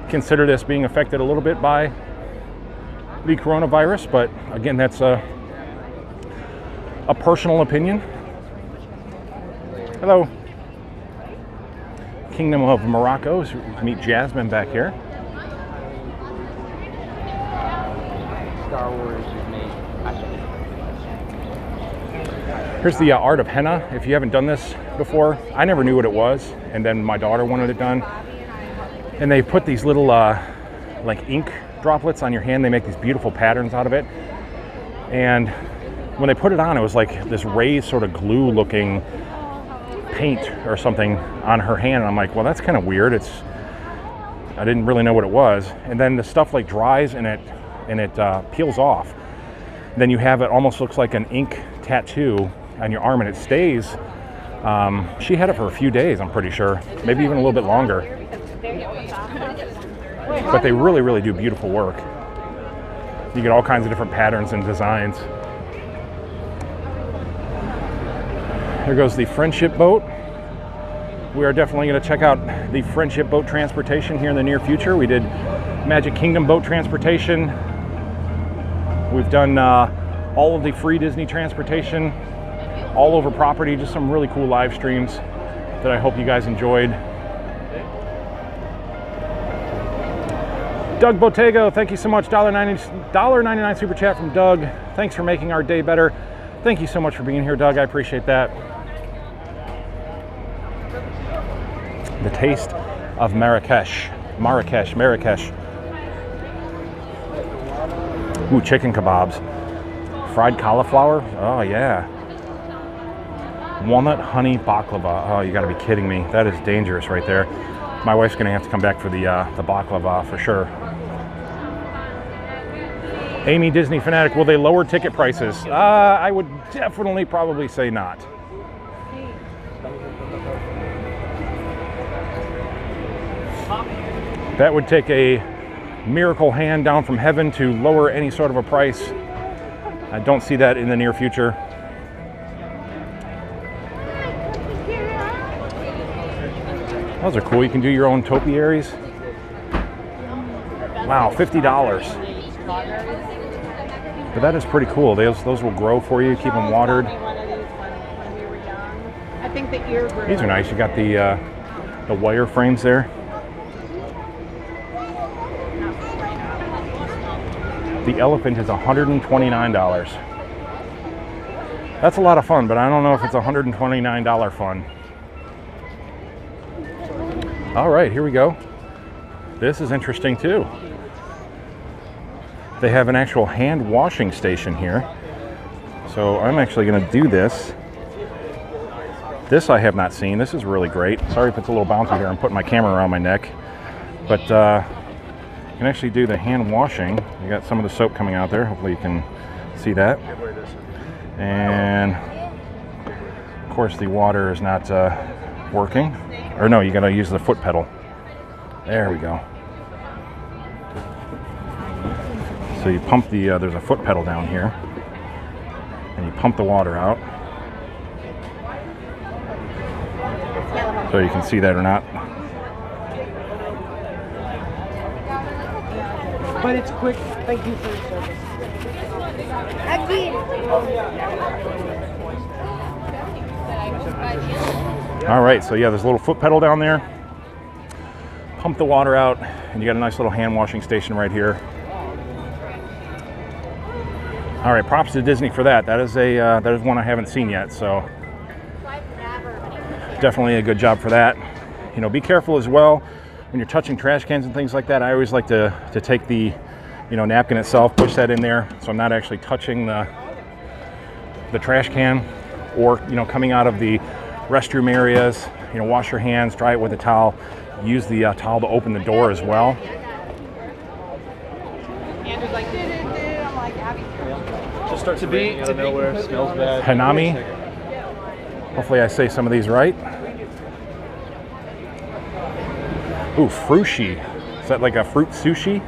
consider this being affected a little bit by the coronavirus, but again, that's a personal opinion. Hello. Kingdom of Morocco. So meet Jasmine back here. Star Wars is made. Here's the art of henna. If you haven't done this before, I never knew what it was, and then my daughter wanted it done. And they put these little like ink droplets on your hand. They make these beautiful patterns out of it. And when they put it on, it was like this raised sort of glue looking paint or something on her hand. And I'm like, well, that's kind of weird. I didn't really know what it was. And then the stuff like dries and it peels off. Then you have it almost looks like an ink tattoo on your arm, and it stays. She had it for a few days, I'm pretty sure, maybe even a little bit longer. But they really, really do beautiful work. You get all kinds of different patterns and designs. There goes the Friendship boat. We are definitely going to check out the Friendship boat transportation here in the near future. We did Magic Kingdom boat transportation. We've done all of the free Disney transportation all over property. Just some really cool live streams that I hope you guys enjoyed. Doug Botego, thank you so much. $1.99 super chat from Doug. Thanks for making our day better. Thank you so much for being here, Doug. I appreciate that. The taste of Marrakesh. Ooh, chicken kebabs. Fried cauliflower. Oh, yeah. Walnut honey baklava. Oh, you gotta be kidding me. That is dangerous right there. My wife's gonna have to come back for the baklava for sure. Amy, Disney fanatic, will they lower ticket prices? I would definitely probably say not. That would take a miracle hand down from heaven to lower any sort of a price. I don't see that in the near future. Those are cool. You can do your own topiaries. Wow, $50. But that is pretty cool. Those will grow for you. Keep them watered. I think the ear grew. These are nice. You got the wire frames there. The elephant is $129. That's a lot of fun, but I don't know if it's $129 fun. All right, here we go. This is interesting too. They have an actual hand washing station here. So I'm actually going to do this. This I have not seen. This is really great. Sorry if it's a little bouncy here. I'm putting my camera around my neck. But you can actually do the hand washing. You got some of the soap coming out there. Hopefully you can see that. And of course the water is not working. Or no, you got to use the foot pedal. There we go. So you pump the, there's a foot pedal down here. And you pump the water out. So you can see that or not. But it's quick. Thank you for your service. All right, so yeah, there's a little foot pedal down there. Pump the water out, and you got a nice little hand washing station right here. All right, props to Disney for that. That is one I haven't seen yet, so definitely a good job for that. You know, be careful as well when you're touching trash cans and things like that. I always like to take the, you know, napkin itself, push that in there, so I'm not actually touching the trash can, or, you know, coming out of the restroom areas. You know, wash your hands, dry it with a towel. Use the towel to open the door as well. Andrew's like, I'm like, Abby. Just starts to be out of nowhere. Smells bad. Hanami. Hopefully I say some of these right. Ooh, frushi. Is that like a fruit sushi?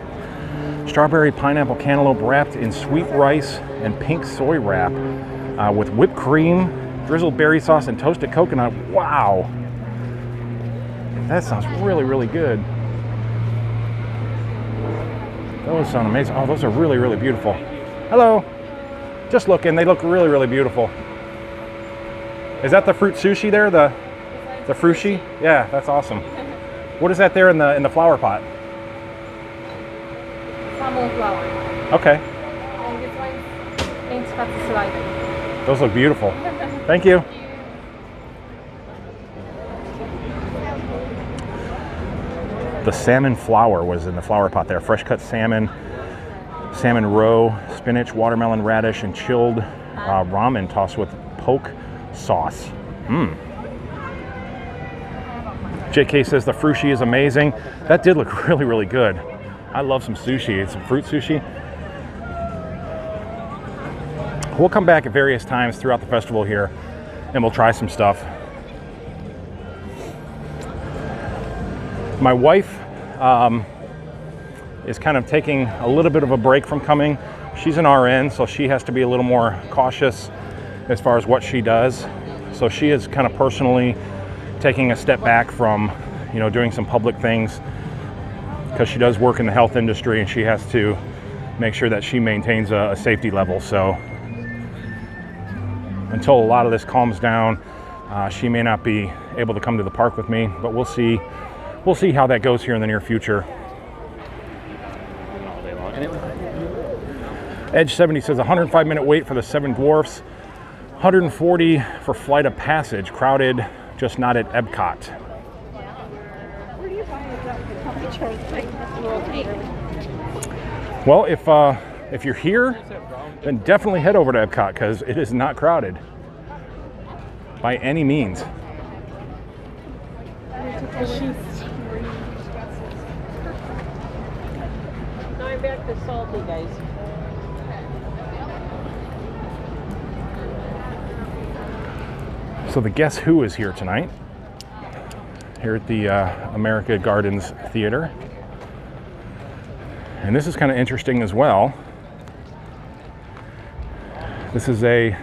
Strawberry pineapple cantaloupe wrapped in sweet rice and pink soy wrap with whipped cream, drizzled berry sauce, and toasted coconut. Wow. That sounds really, really good. Those sound amazing. Oh, those are really, really beautiful. Hello. Just looking. They look really, really beautiful. Is that the fruit sushi there? The frushi? Yeah, that's awesome. What is that there in the flower pot? Salmon flower. Okay. And That's a slider. Those look beautiful. Thank you. The salmon flower was in the flower pot there. Fresh cut salmon, salmon roe, spinach, watermelon, radish, and chilled ramen tossed with poke sauce. JK says the frushi is amazing. That did look really, really good. I love some sushi. It's some fruit sushi. We'll come back at various times throughout the festival here and we'll try some stuff. My wife is kind of taking a little bit of a break from coming. She's an RN, so she has to be a little more cautious as far as what she does. So she is kind of personally taking a step back from, you know, doing some public things because she does work in the health industry and she has to make sure that she maintains a safety level. So until a lot of this calms down, she may not be able to come to the park with me, but we'll see how that goes here in the near future. Edge 70 says 105-minute wait for the Seven Dwarfs, 140 for Flight of Passage, crowded, just not at Epcot. Where do you buy a duck that comes charged? Well, if you're here, then definitely head over to Epcot because it is not crowded by any means. Going back to salty, guys. So the Guess Who is here tonight, here at the America Gardens Theater. And this is kind of interesting as well. This is a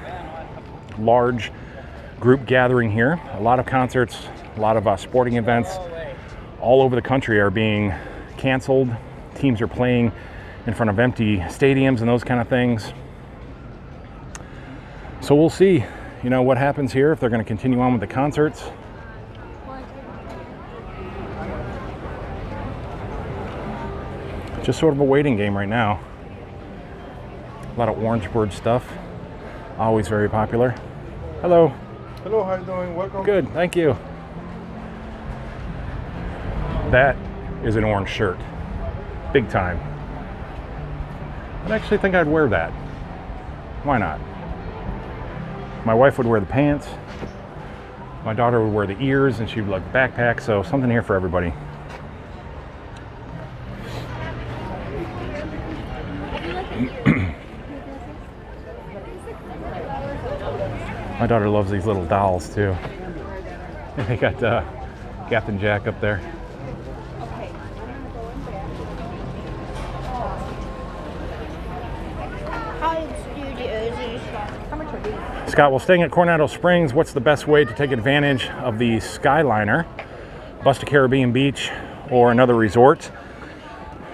large group gathering here. A lot of concerts, a lot of sporting events all over the country are being canceled. Teams are playing in front of empty stadiums and those kind of things. So we'll see, you know, what happens here, if they're going to continue on with the concerts. Just sort of a waiting game right now. A lot of Orange Bird stuff, always very popular. Hello. Hello, how you doing? Welcome. Good, thank you. That is an orange shirt, big time. I actually think I'd wear that. Why not? My wife would wear the pants. My daughter would wear the ears, and she would like the backpack. So something here for everybody. My daughter loves these little dolls too. And they got Captain Jack up there. Scott, well, staying at Coronado Springs, what's the best way to take advantage of the Skyliner, bus to Caribbean Beach, or another resort?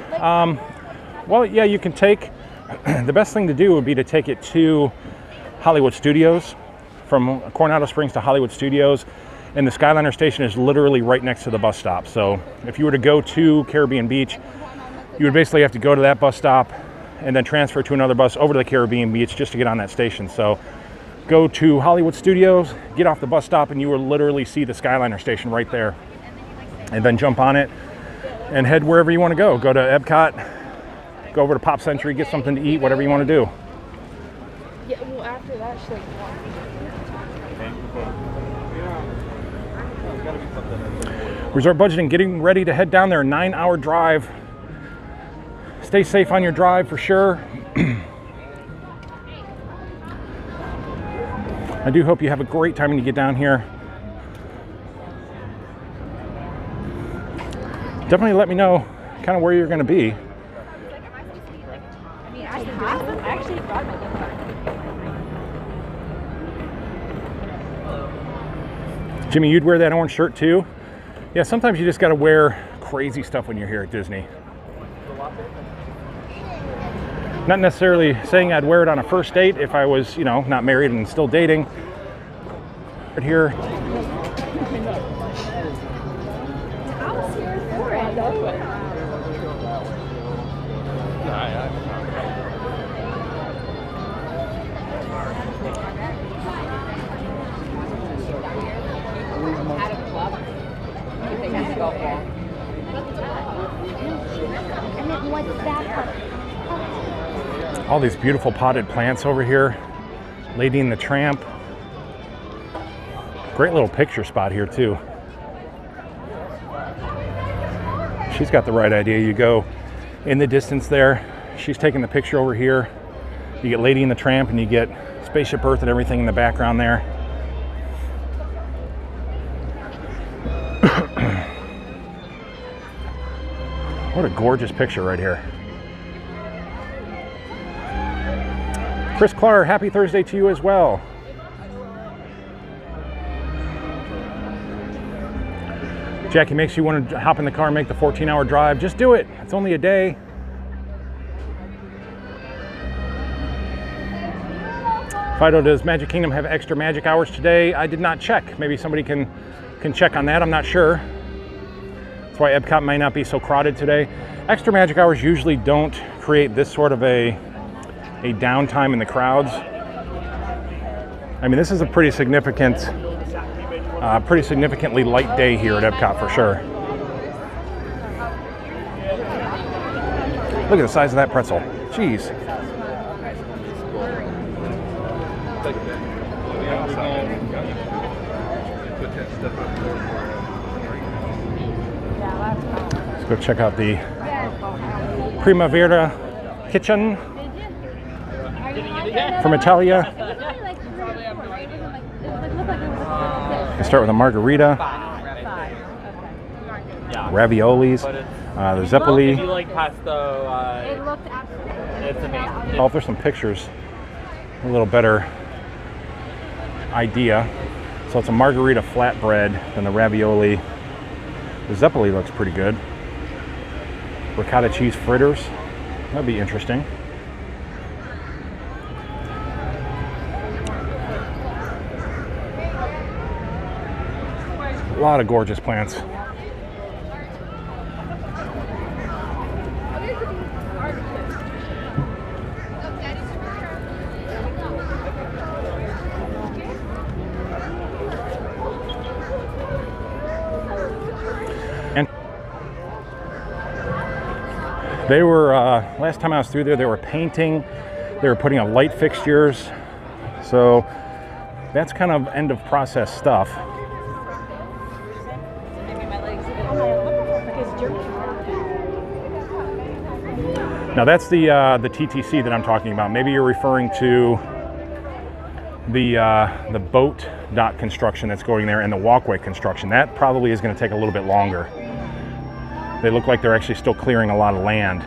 Well, yeah, you can take, the best thing to do would be to take it to Hollywood Studios, from Coronado Springs to Hollywood Studios, and the Skyliner station is literally right next to the bus stop. So if you were to go to Caribbean Beach, you would basically have to go to that bus stop and then transfer to another bus over to the Caribbean Beach just to get on that station. So go to Hollywood Studios, get off the bus stop, and you will literally see the Skyliner station right there. And then jump on it and head wherever you want to go. Go to Epcot, go over to Pop Century, get something to eat, whatever you want to do. Yeah, well, after that, she's like, Resort budgeting, getting ready to head down there, 9-hour drive. Stay safe on your drive for sure. I do hope you have a great time when you get down here. Definitely let me know kind of where you're going to be. Jimmy, you'd wear that orange shirt too? Yeah, sometimes you just got to wear crazy stuff when you're here at Disney. Not necessarily saying I'd wear it on a first date if I was, you know, not married and still dating. But here. All these beautiful potted plants over here. Lady and the Tramp. Great little picture spot here too. She's got the right idea. You go in the distance there. She's taking the picture over here. You get Lady and the Tramp and you get Spaceship Earth and everything in the background there. What a gorgeous picture right here. Chris Clark, happy Thursday to you as well. Jackie makes you want to hop in the car and make the 14-hour drive. Just do it. It's only a day. Fido, does Magic Kingdom have extra magic hours today? I did not check. Maybe somebody can check on that. I'm not sure. That's why Epcot might not be so crowded today. Extra magic hours usually don't create this sort of a downtime in the crowds. I mean, this is a pretty significantly light day here at Epcot for sure. Look at the size of that pretzel. Jeez. Let's go check out the Primavera Kitchen from Italia. We start with a margarita, raviolis, the zeppoli. If you like pesto, it's amazing. Oh, if there's some pictures, a little better idea. So it's a margarita flatbread, and the ravioli. The zeppoli looks pretty good. Ricotta cheese fritters. That'd be interesting. A lot of gorgeous plants. And they were, last time I was through there, they were painting, they were putting up light fixtures. So that's kind of end of process stuff. Now that's the TTC that I'm talking about. Maybe you're referring to the boat dock construction that's going there and the walkway construction. That probably is going to take a little bit longer. They look like they're actually still clearing a lot of land,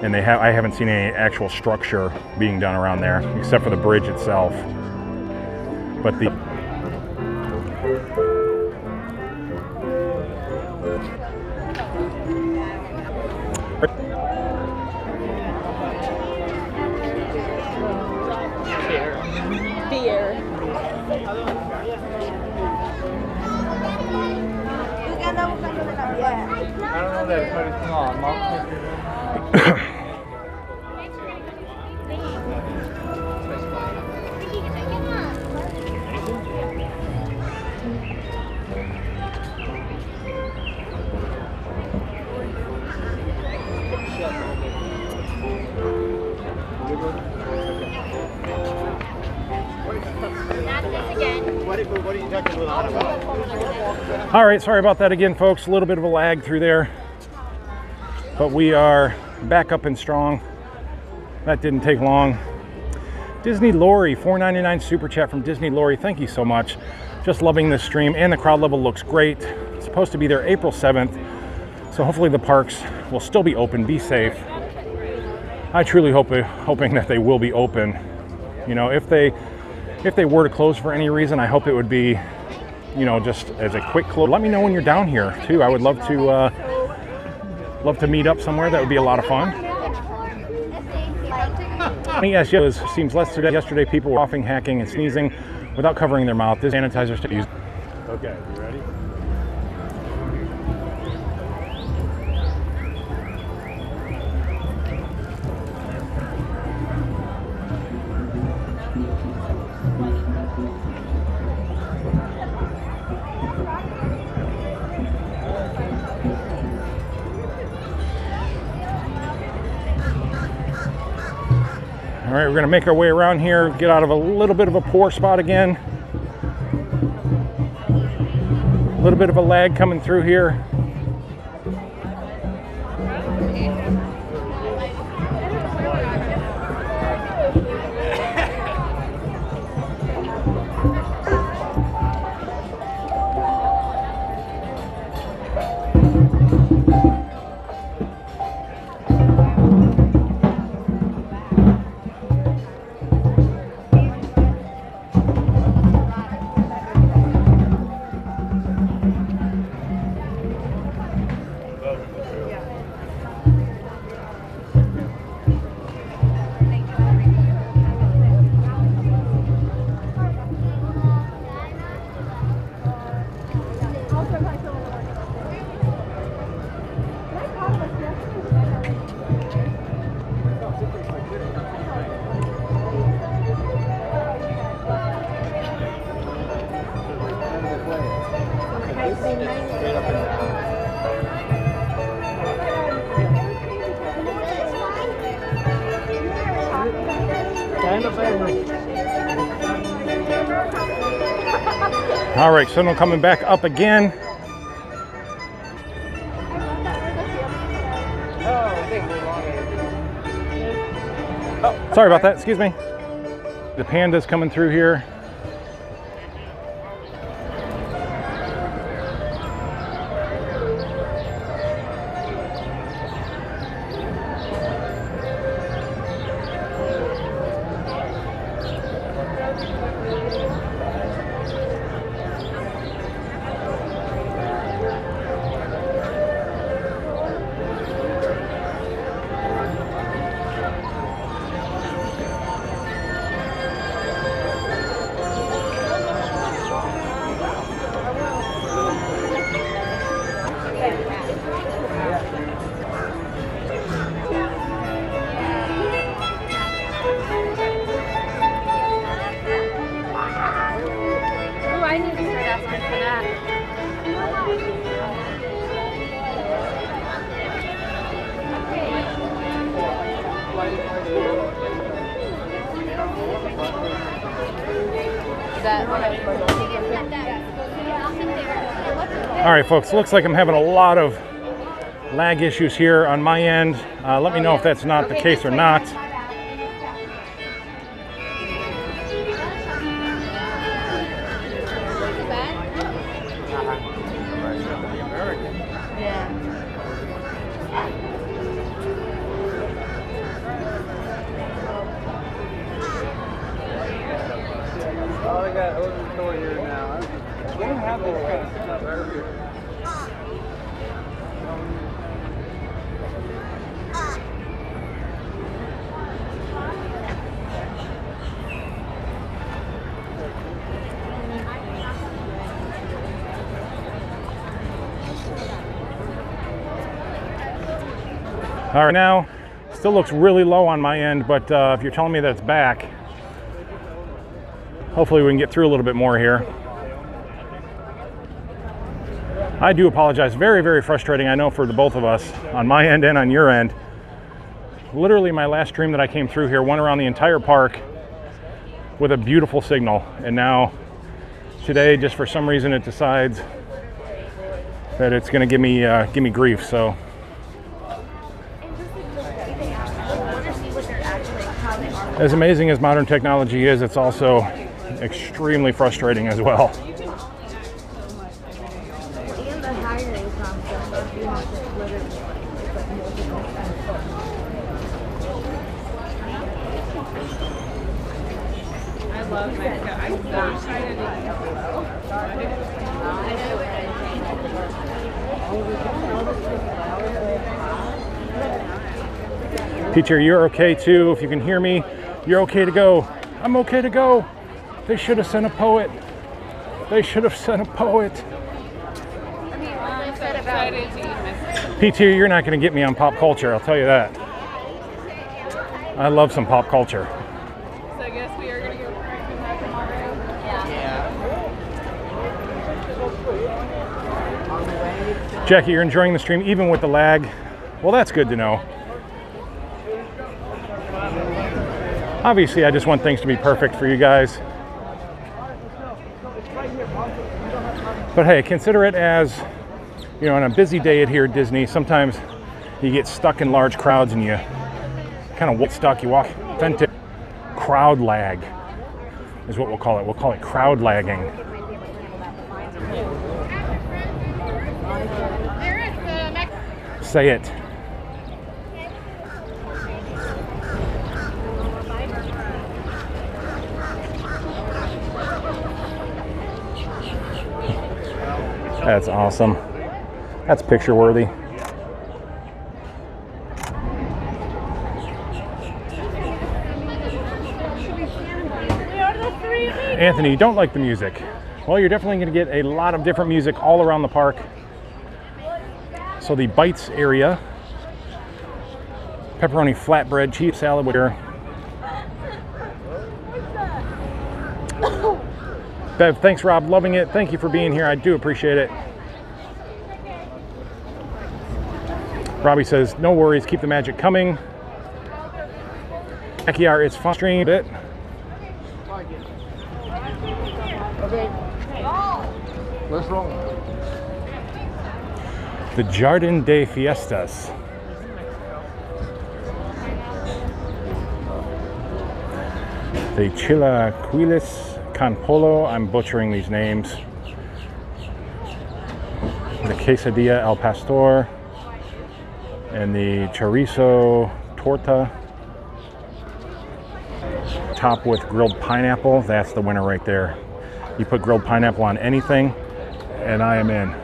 and I haven't seen any actual structure being done around there except for the bridge itself. But the All right, sorry about that again, folks. A little bit of a lag through there, but we are back up and strong. That didn't take long. Disney Lori, $4.99 super chat from Disney Lori. Thank you so much. Just loving this stream, and the crowd level looks great. It's supposed to be there April 7th, so hopefully the parks will still be open. Be safe. I truly hoping that they will be open. You know, if they were to close for any reason, I hope it would be, you know, just as a quick close. Let me know when you're down here too. I would love to meet up somewhere. That would be a lot of fun. Yes, it seems less today. Yesterday people were coughing, hacking, and sneezing without covering their mouth. This sanitizer to use. Okay, you ready? All right, we're gonna make our way around here, get out of a little bit of a poor spot again. A little bit of a lag coming through here. All right, signal coming back up again. Oh, sorry about that, excuse me. The panda's coming through here. All right, folks, looks like I'm having a lot of lag issues here on my end. Let me know if that's not the case or not. All right, now, still looks really low on my end, but if you're telling me that it's back, hopefully we can get through a little bit more here. I do apologize, very, very frustrating, I know, for the both of us, on my end and on your end. Literally my last stream that I came through here went around the entire park with a beautiful signal, and now today, just for some reason, it decides that it's gonna give me grief, so. As amazing as modern technology is, it's also extremely frustrating as well. I love Mecca. I'm so excited to go. Teacher, you're okay too. If you can hear me, you're okay to go. I'm okay to go. They should have sent a poet. They should have sent a poet. PT, you're not going to get me on pop culture, I'll tell you that. I love some pop culture. So I guess we are going to go tomorrow. Yeah. Jackie, you're enjoying the stream even with the lag? Well, that's good to know. Obviously, I just want things to be perfect for you guys. But hey, consider it as, you know, on a busy day here at Disney, sometimes you get stuck in large crowds and you kind of get stuck. You walk authentic crowd lag is what we'll call it. We'll call it crowd lagging. Say it. That's awesome. That's picture worthy. Anthony, you don't like the music. Well, you're definitely going to get a lot of different music all around the park. So the bites area, pepperoni flatbread, cheese salad with her. Bev, thanks Rob, loving it. Thank you for being here. I do appreciate it. Robbie says, no worries, keep the magic coming. Ekiar, it's fun stream it. Let's roll. The Jardin de Fiestas. The Chilaquiles con Polo. I'm butchering these names. The Quesadilla al Pastor. And the Chorizo Torta. Top with grilled pineapple. That's the winner right there. You put grilled pineapple on anything, and I am in.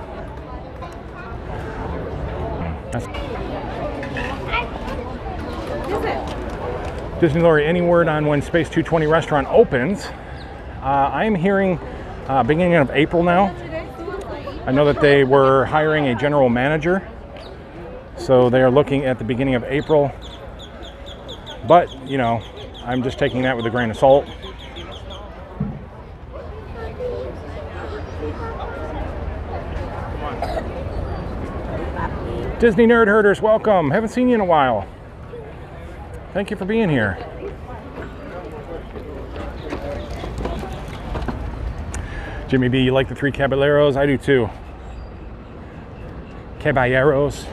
Disney Lori, any word on when Space 220 restaurant opens? I'm hearing beginning of April now. I know that they were hiring a general manager, so they are looking at the beginning of April. But, you know, I'm just taking that with a grain of salt. Disney Nerd Herders, welcome. Haven't seen you in a while. Thank you for being here. Jimmy B, you like the three caballeros? I do too. Caballeros.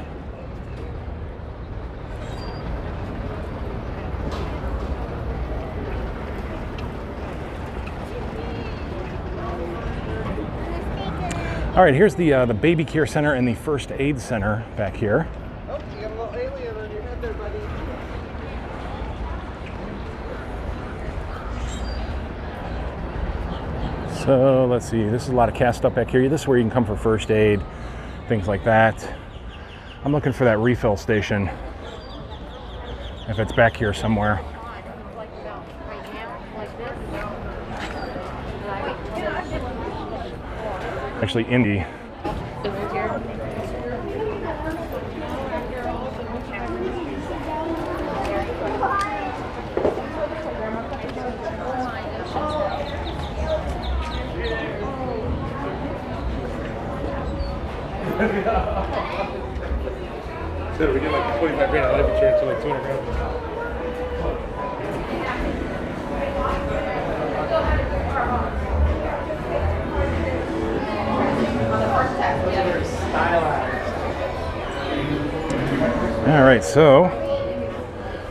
All right, here's the baby care center and the first aid center back here. Oh, you got a little alien on your head there, buddy. So let's see, this is a lot of cast stuff back here. This is where you can come for first aid, things like that. I'm looking for that refill station, if it's back here somewhere. Actually, Indy. So we get like 25 grand out of every chair, so like 200 grand. All right, so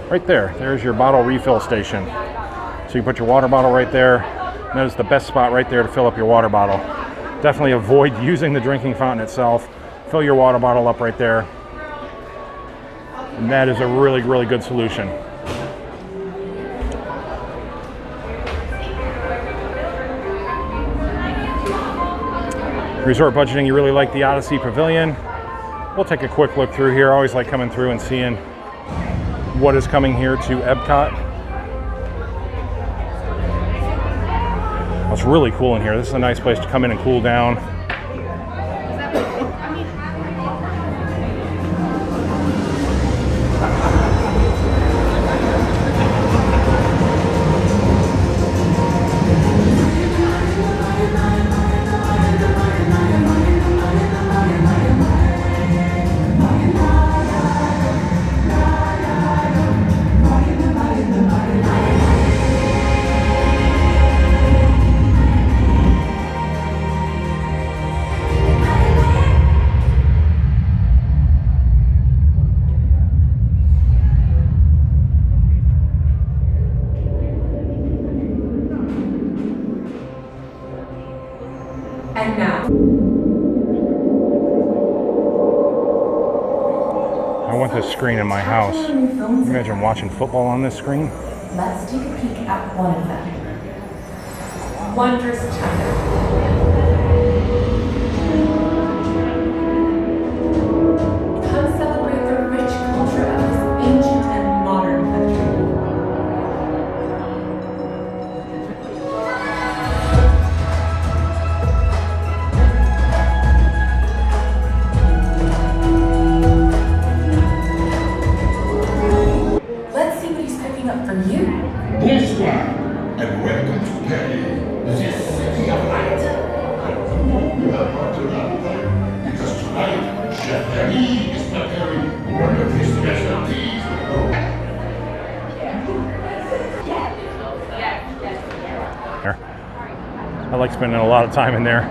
right there's your bottle refill station. So you put your water bottle right there. That is the best spot right there to fill up your water bottle. Definitely avoid using the drinking fountain itself. Fill your water bottle up right there. And that is a really, really good solution. Resort budgeting, you really like the Odyssey Pavilion. We'll take a quick look through here. I always like coming through and seeing what is coming here to Epcot. It's really cool in here. This is a nice place to come in and cool down. And now. I want this screen in my house. Imagine watching football on this screen. Let's take a peek at one of them. Wondrous China. Come celebrate the rich culture of this ancient and modern country. Let's see what he's picking up for you. Bonsoir, and welcome to Paris, this city of light. Because tonight, Chef Paris is preparing one of his specialties. I like spending a lot of time in there.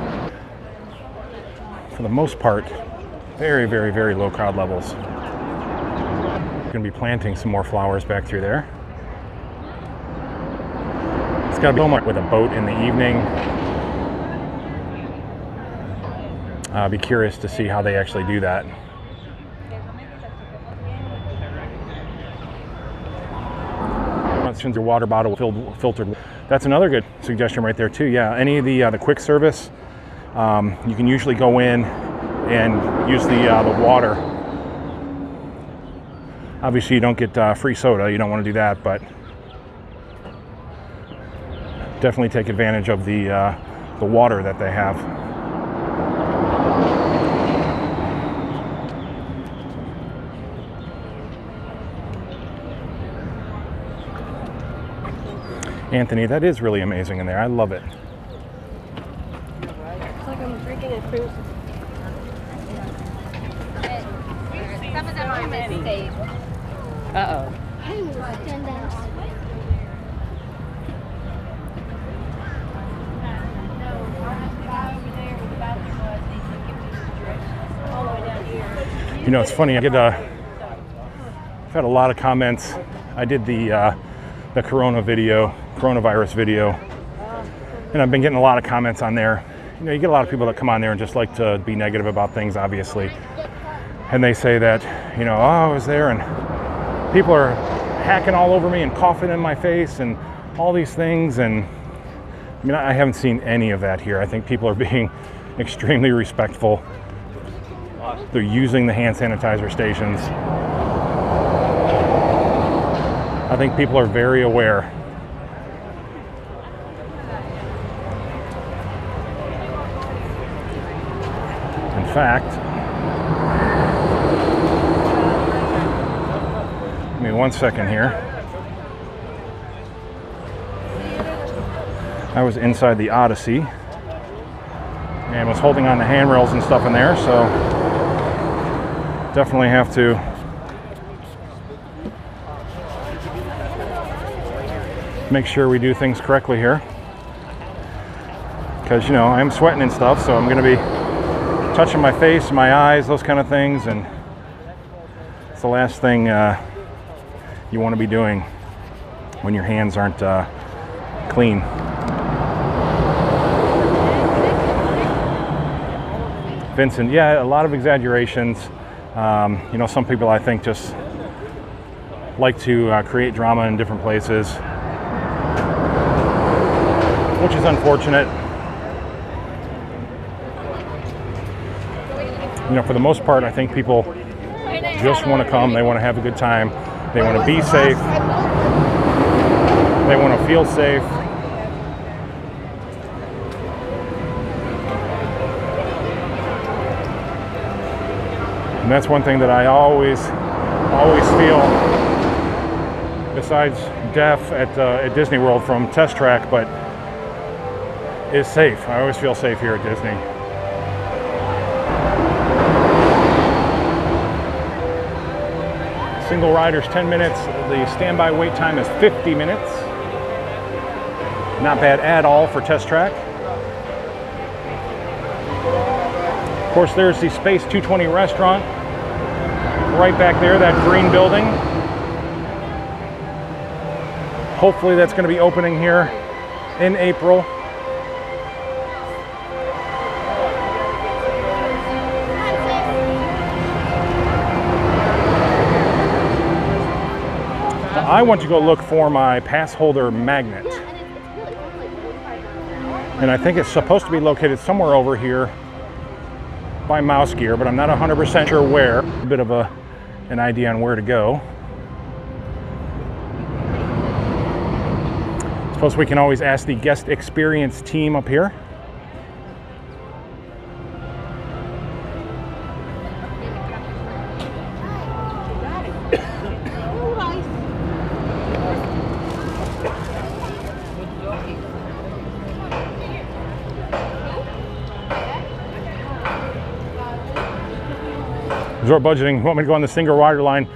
For the most part, very, very, very low crowd levels. Going to be planting some more flowers back through there. It's got to be with a boat in the evening. I'll be curious to see how they actually do that. As soon as your water bottle filtered. That's another good suggestion right there too. Yeah, any of the quick service, you can usually go in and use the water. Obviously, you don't get free soda. You don't want to do that, but definitely take advantage of the water that they have. Anthony, that is really amazing in there. I love it. It's like I'm drinking a cruise. Some of them are mistakes. Uh-oh. You know, it's funny. I've had a lot of comments. I did the coronavirus video, and I've been getting a lot of comments on there. You know, you get a lot of people that come on there and just like to be negative about things, obviously. And they say that, you know, oh, I was there and people are hacking all over me and coughing in my face and all these things. And I mean, I haven't seen any of that here. I think people are being extremely respectful. They're using the hand sanitizer stations. I think people are very aware. In fact, give me 1 second here. I was inside the Odyssey and was holding on to handrails and stuff in there, so definitely have to make sure we do things correctly here, because, you know, I'm sweating and stuff, so I'm going to be touching my face, my eyes, those kind of things, and it's the last thing you want to be doing when your hands aren't clean. Vincent, yeah, a lot of exaggerations. You know, some people I think just like to create drama in different places, which is unfortunate. You know, for the most part, I think people just want to come, they want to have a good time, they want to be safe, they want to feel safe. And that's one thing that I always feel, besides death at Disney World from Test Track, but is safe. I always feel safe here at Disney. Single rider's 10 minutes. The standby wait time is 50 minutes. Not bad at all for Test Track. Of course, there's the Space 220 restaurant right back there, that green building. Hopefully that's going to be opening here in April. I want to go look for my pass holder magnet. And I think it's supposed to be located somewhere over here by Mouse Gear, but I'm not 100% sure where. A bit of an idea on where to go. I suppose we can always ask the guest experience team up here. Resort budgeting, you want me to go on the single rider line?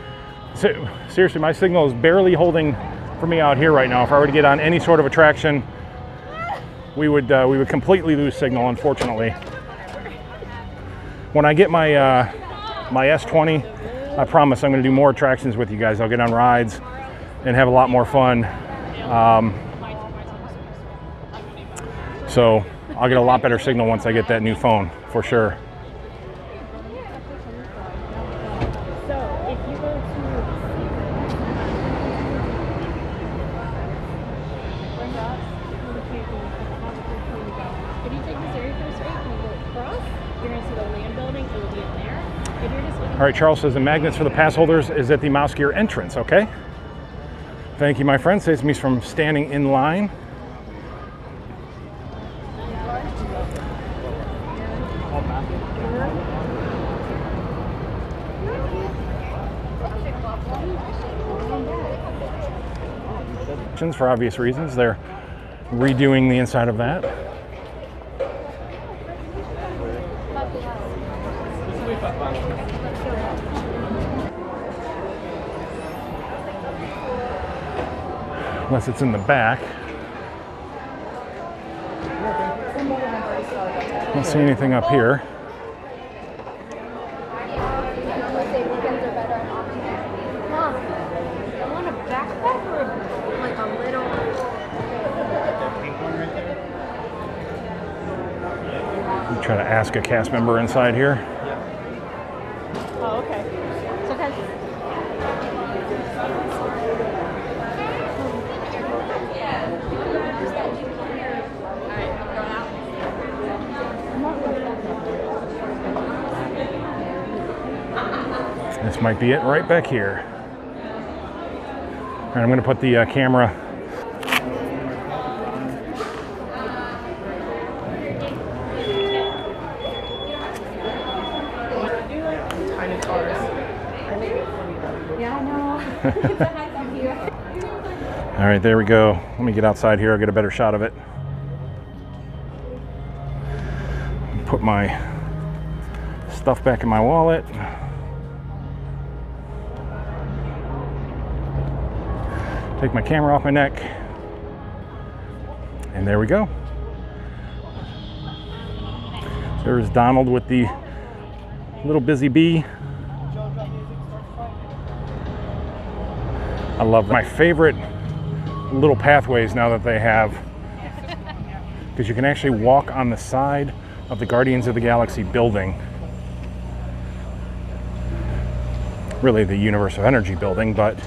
Seriously, my signal is barely holding for me out here right now. If I were to get on any sort of attraction, we would completely lose signal, unfortunately. When I get my my S20, I promise I'm going to do more attractions with you guys. I'll get on rides and have a lot more fun. So I'll get a lot better signal once I get that new phone, for sure. All right, Charles says the magnets for the pass holders is at the Mouse Gear entrance, okay? Thank you, my friend. Saves me from standing in line. For obvious reasons, they're redoing the inside of that. Unless it's in the back. Don't see anything up here. Try to ask a cast member inside here. Oh, okay. This might be it right back here. All right, I'm going to put the camera All right, there we go. Let me get outside here. I'll get a better shot of it. Put my stuff back in my wallet. Take my camera off my neck. And there we go. There's Donald with the little busy bee. I love my favorite little pathways now that they have, because you can actually walk on the side of the Guardians of the Galaxy building. Really the Universe of Energy building, but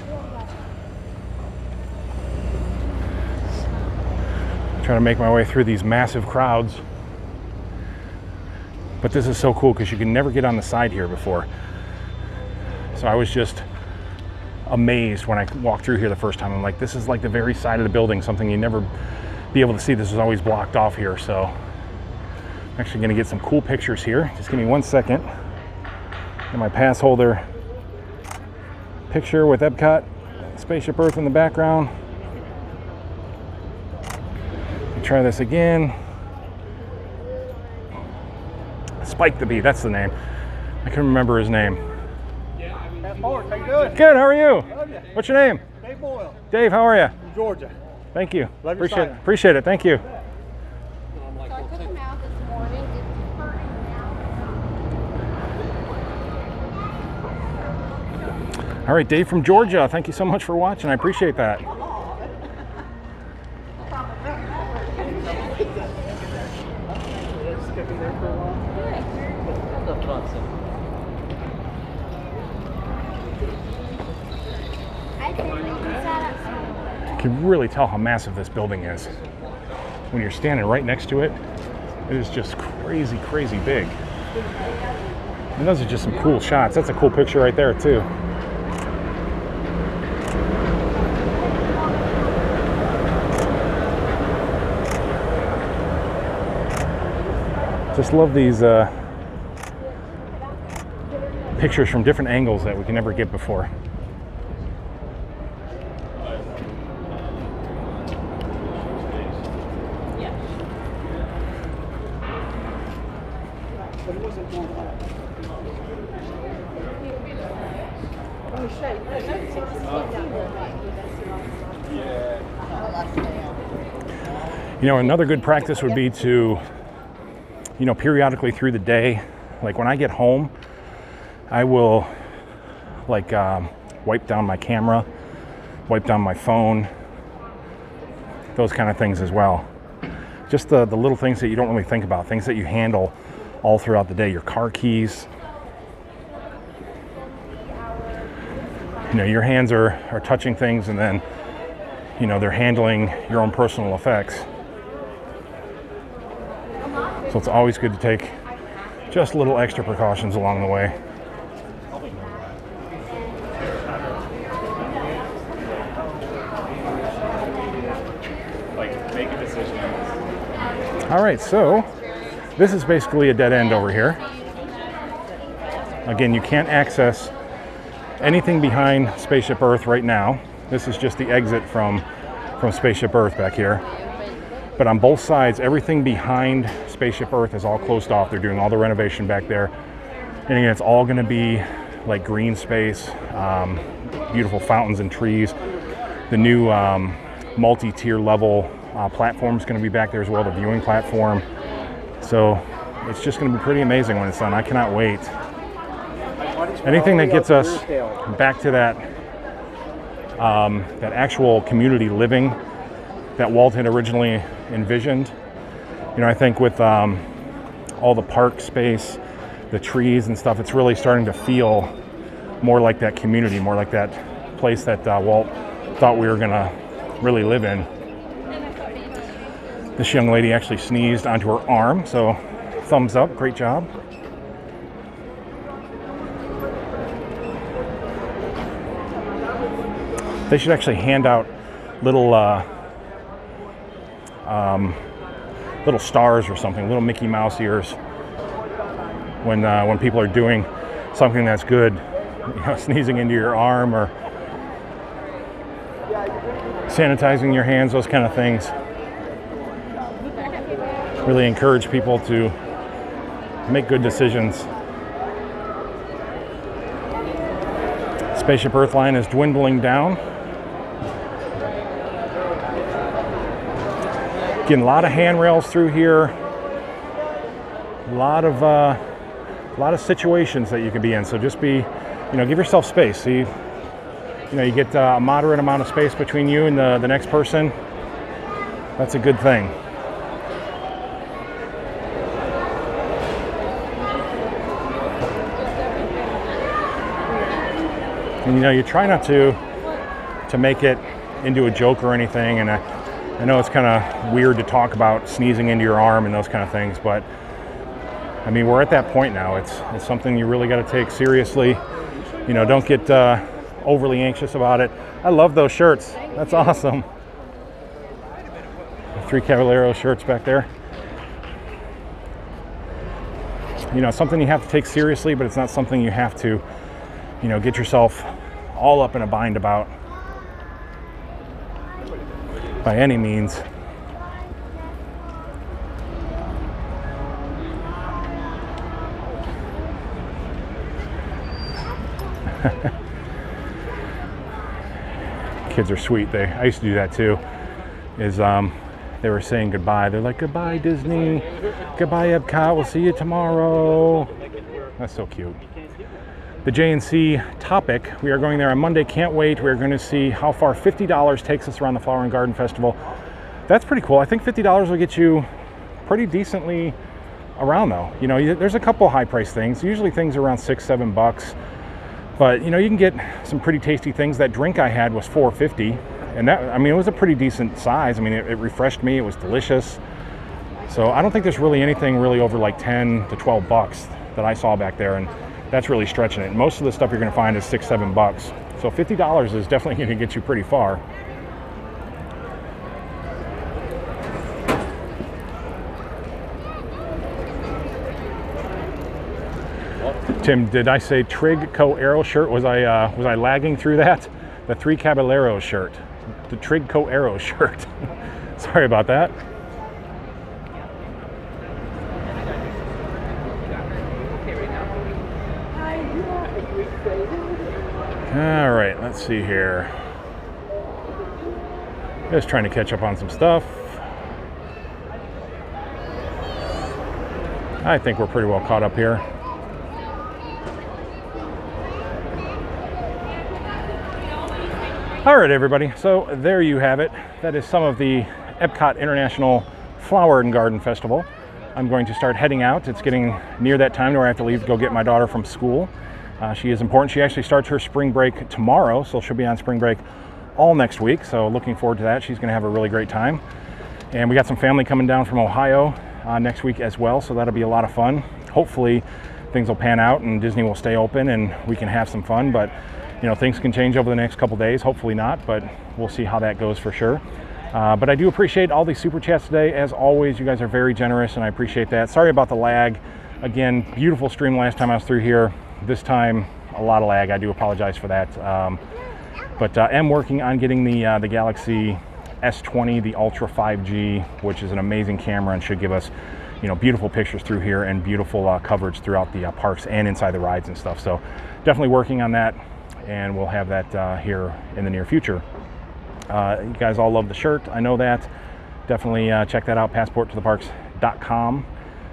trying to make my way through these massive crowds. But this is so cool because you can never get on the side here before. So I was just amazed when I walked through here the first time. I'm like, this is like the very side of the building, something you never be able to see. This is always blocked off here. So I'm actually gonna get some cool pictures here. Just give me 1 second. Get my pass holder picture with Epcot, Spaceship Earth in the background. Try this again. Spike the Bee, that's the name. I can remember his name. How you doing? Good, how are you? What's your name? Dave Boyle. Dave, how are you? From Georgia. Thank you. Love your Appreciate it. cider. Appreciate it. Thank you. So I took them out this morning. It's hurting now. All right, Dave from Georgia. Thank you so much for watching. I appreciate that. I think we can set up can really tell how massive this building is. When you're standing right next to it, it is just crazy, crazy big. And those are just some cool shots. That's a cool picture right there too. Just love these pictures from different angles that we can never get before. You know, another good practice would be to, you know, periodically through the day, like when I get home, I will like wipe down my camera, wipe down my phone, those kind of things as well. Just the little things that you don't really think about, things that you handle all throughout the day, your car keys. You know, your hands are touching things, and then, you know, they're handling your own personal effects. So it's always good to take just little extra precautions along the way. Like, make a decision. All right, so this is basically a dead end over here. Again, you can't access anything behind Spaceship Earth right now. This is just the exit from Spaceship Earth back here. But on both sides, everything behind Spaceship Earth is all closed off. They're doing all the renovation back there. And again, it's all gonna be like green space, beautiful fountains and trees. The new multi-tier level platform is gonna be back there as well, the viewing platform. So it's just gonna be pretty amazing when it's done. I cannot wait. Anything that gets us back to that, that actual community living that Walt had originally envisioned. You know, I think with all the park space, the trees and stuff, it's really starting to feel more like that community, more like that place that Walt thought we were gonna really live in. This young lady actually sneezed onto her arm, so thumbs up, great job. They should actually hand out little little stars or something, little Mickey Mouse ears when people are doing something that's good, you know, sneezing into your arm or sanitizing your hands, those kind of things. Really encourage people to make good decisions. Spaceship Earth line is dwindling down. Getting a lot of handrails through here. A lot of situations that you can be in. So just be, you know, give yourself space. See, you know, you get a moderate amount of space between you and the next person. That's a good thing. And you know, you try not to make it into a joke or anything. And I know it's kind of weird to talk about sneezing into your arm and those kind of things, but I mean, we're at that point now. It's something you really got to take seriously. You know, don't get overly anxious about it. I love those shirts. That's awesome. 3 Cavallero shirts back there. You know, something you have to take seriously, but it's not something you have to, you know, get yourself all up in a bind about by any means. Kids are sweet. I used to do that too. They were saying goodbye. They're like, goodbye Disney, goodbye Epcot, we'll see you tomorrow. That's so cute. The J&C topic, we are going there on Monday, can't wait. We're going to see how far $50 takes us around the Flower and Garden Festival. That's pretty cool. I think $50 will get you pretty decently around though. You know, there's a couple high price things, usually things around $6-7 bucks. But you know, you can get some pretty tasty things. That drink I had was $4.50. And that, I mean, it was a pretty decent size. I mean, it refreshed me. It was delicious. So I don't think there's really anything really over like 10 to 12 bucks that I saw back there, and that's really stretching it. Most of the stuff you're going to find is $6, $7. So $50 is definitely going to get you pretty far. Tim, did I say Trig Co Aero shirt? Was I lagging through that? The Three Caballeros shirt, the Trig Co Aero shirt. Sorry about that. All right, let's see here. Just trying to catch up on some stuff. I think we're pretty well caught up here. All right, everybody, so there you have it. That is some of the Epcot International Flower and Garden Festival. I'm going to start heading out. It's getting near that time where I have to leave to go get my daughter from school. She is important. She actually starts her spring break tomorrow, so she'll be on spring break all next week. So looking forward to that. She's going to have a really great time. And we got some family coming down from Ohio next week as well, so that'll be a lot of fun. Hopefully things will pan out and Disney will stay open and we can have some fun, but you know, things can change over the next couple days. Hopefully not, but we'll see how that goes for sure. But I do appreciate all these super chats today. As always, you guys are very generous and I appreciate that. Sorry about the lag. Again, beautiful stream last time I was through here. This time, a lot of lag. I do apologize for that. But am working on getting the Galaxy S20, the Ultra 5G, which is an amazing camera and should give us, you know, beautiful pictures through here and beautiful coverage throughout the parks and inside the rides and stuff. So definitely working on that, and we'll have that here in the near future. You guys all love the shirt. I know that. Definitely check that out, passporttotheparks.com.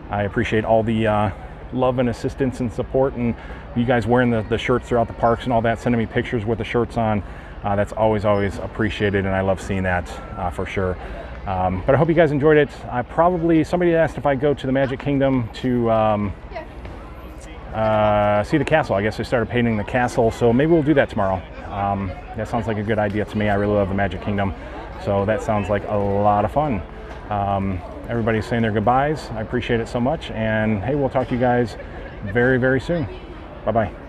I appreciate all the love and assistance and support, and you guys wearing the shirts throughout the parks and all that, sending me pictures with the shirts on. That's always appreciated, and I love seeing that for sure. But I hope you guys enjoyed it. Somebody asked if I go to the Magic Kingdom to see the castle. I guess they started painting the castle, so maybe we'll do that tomorrow. That sounds like a good idea to me. I really love the Magic Kingdom, so that sounds like a lot of fun. Everybody's saying their goodbyes. I appreciate it so much, and hey, we'll talk to you guys very, very soon. Bye-bye.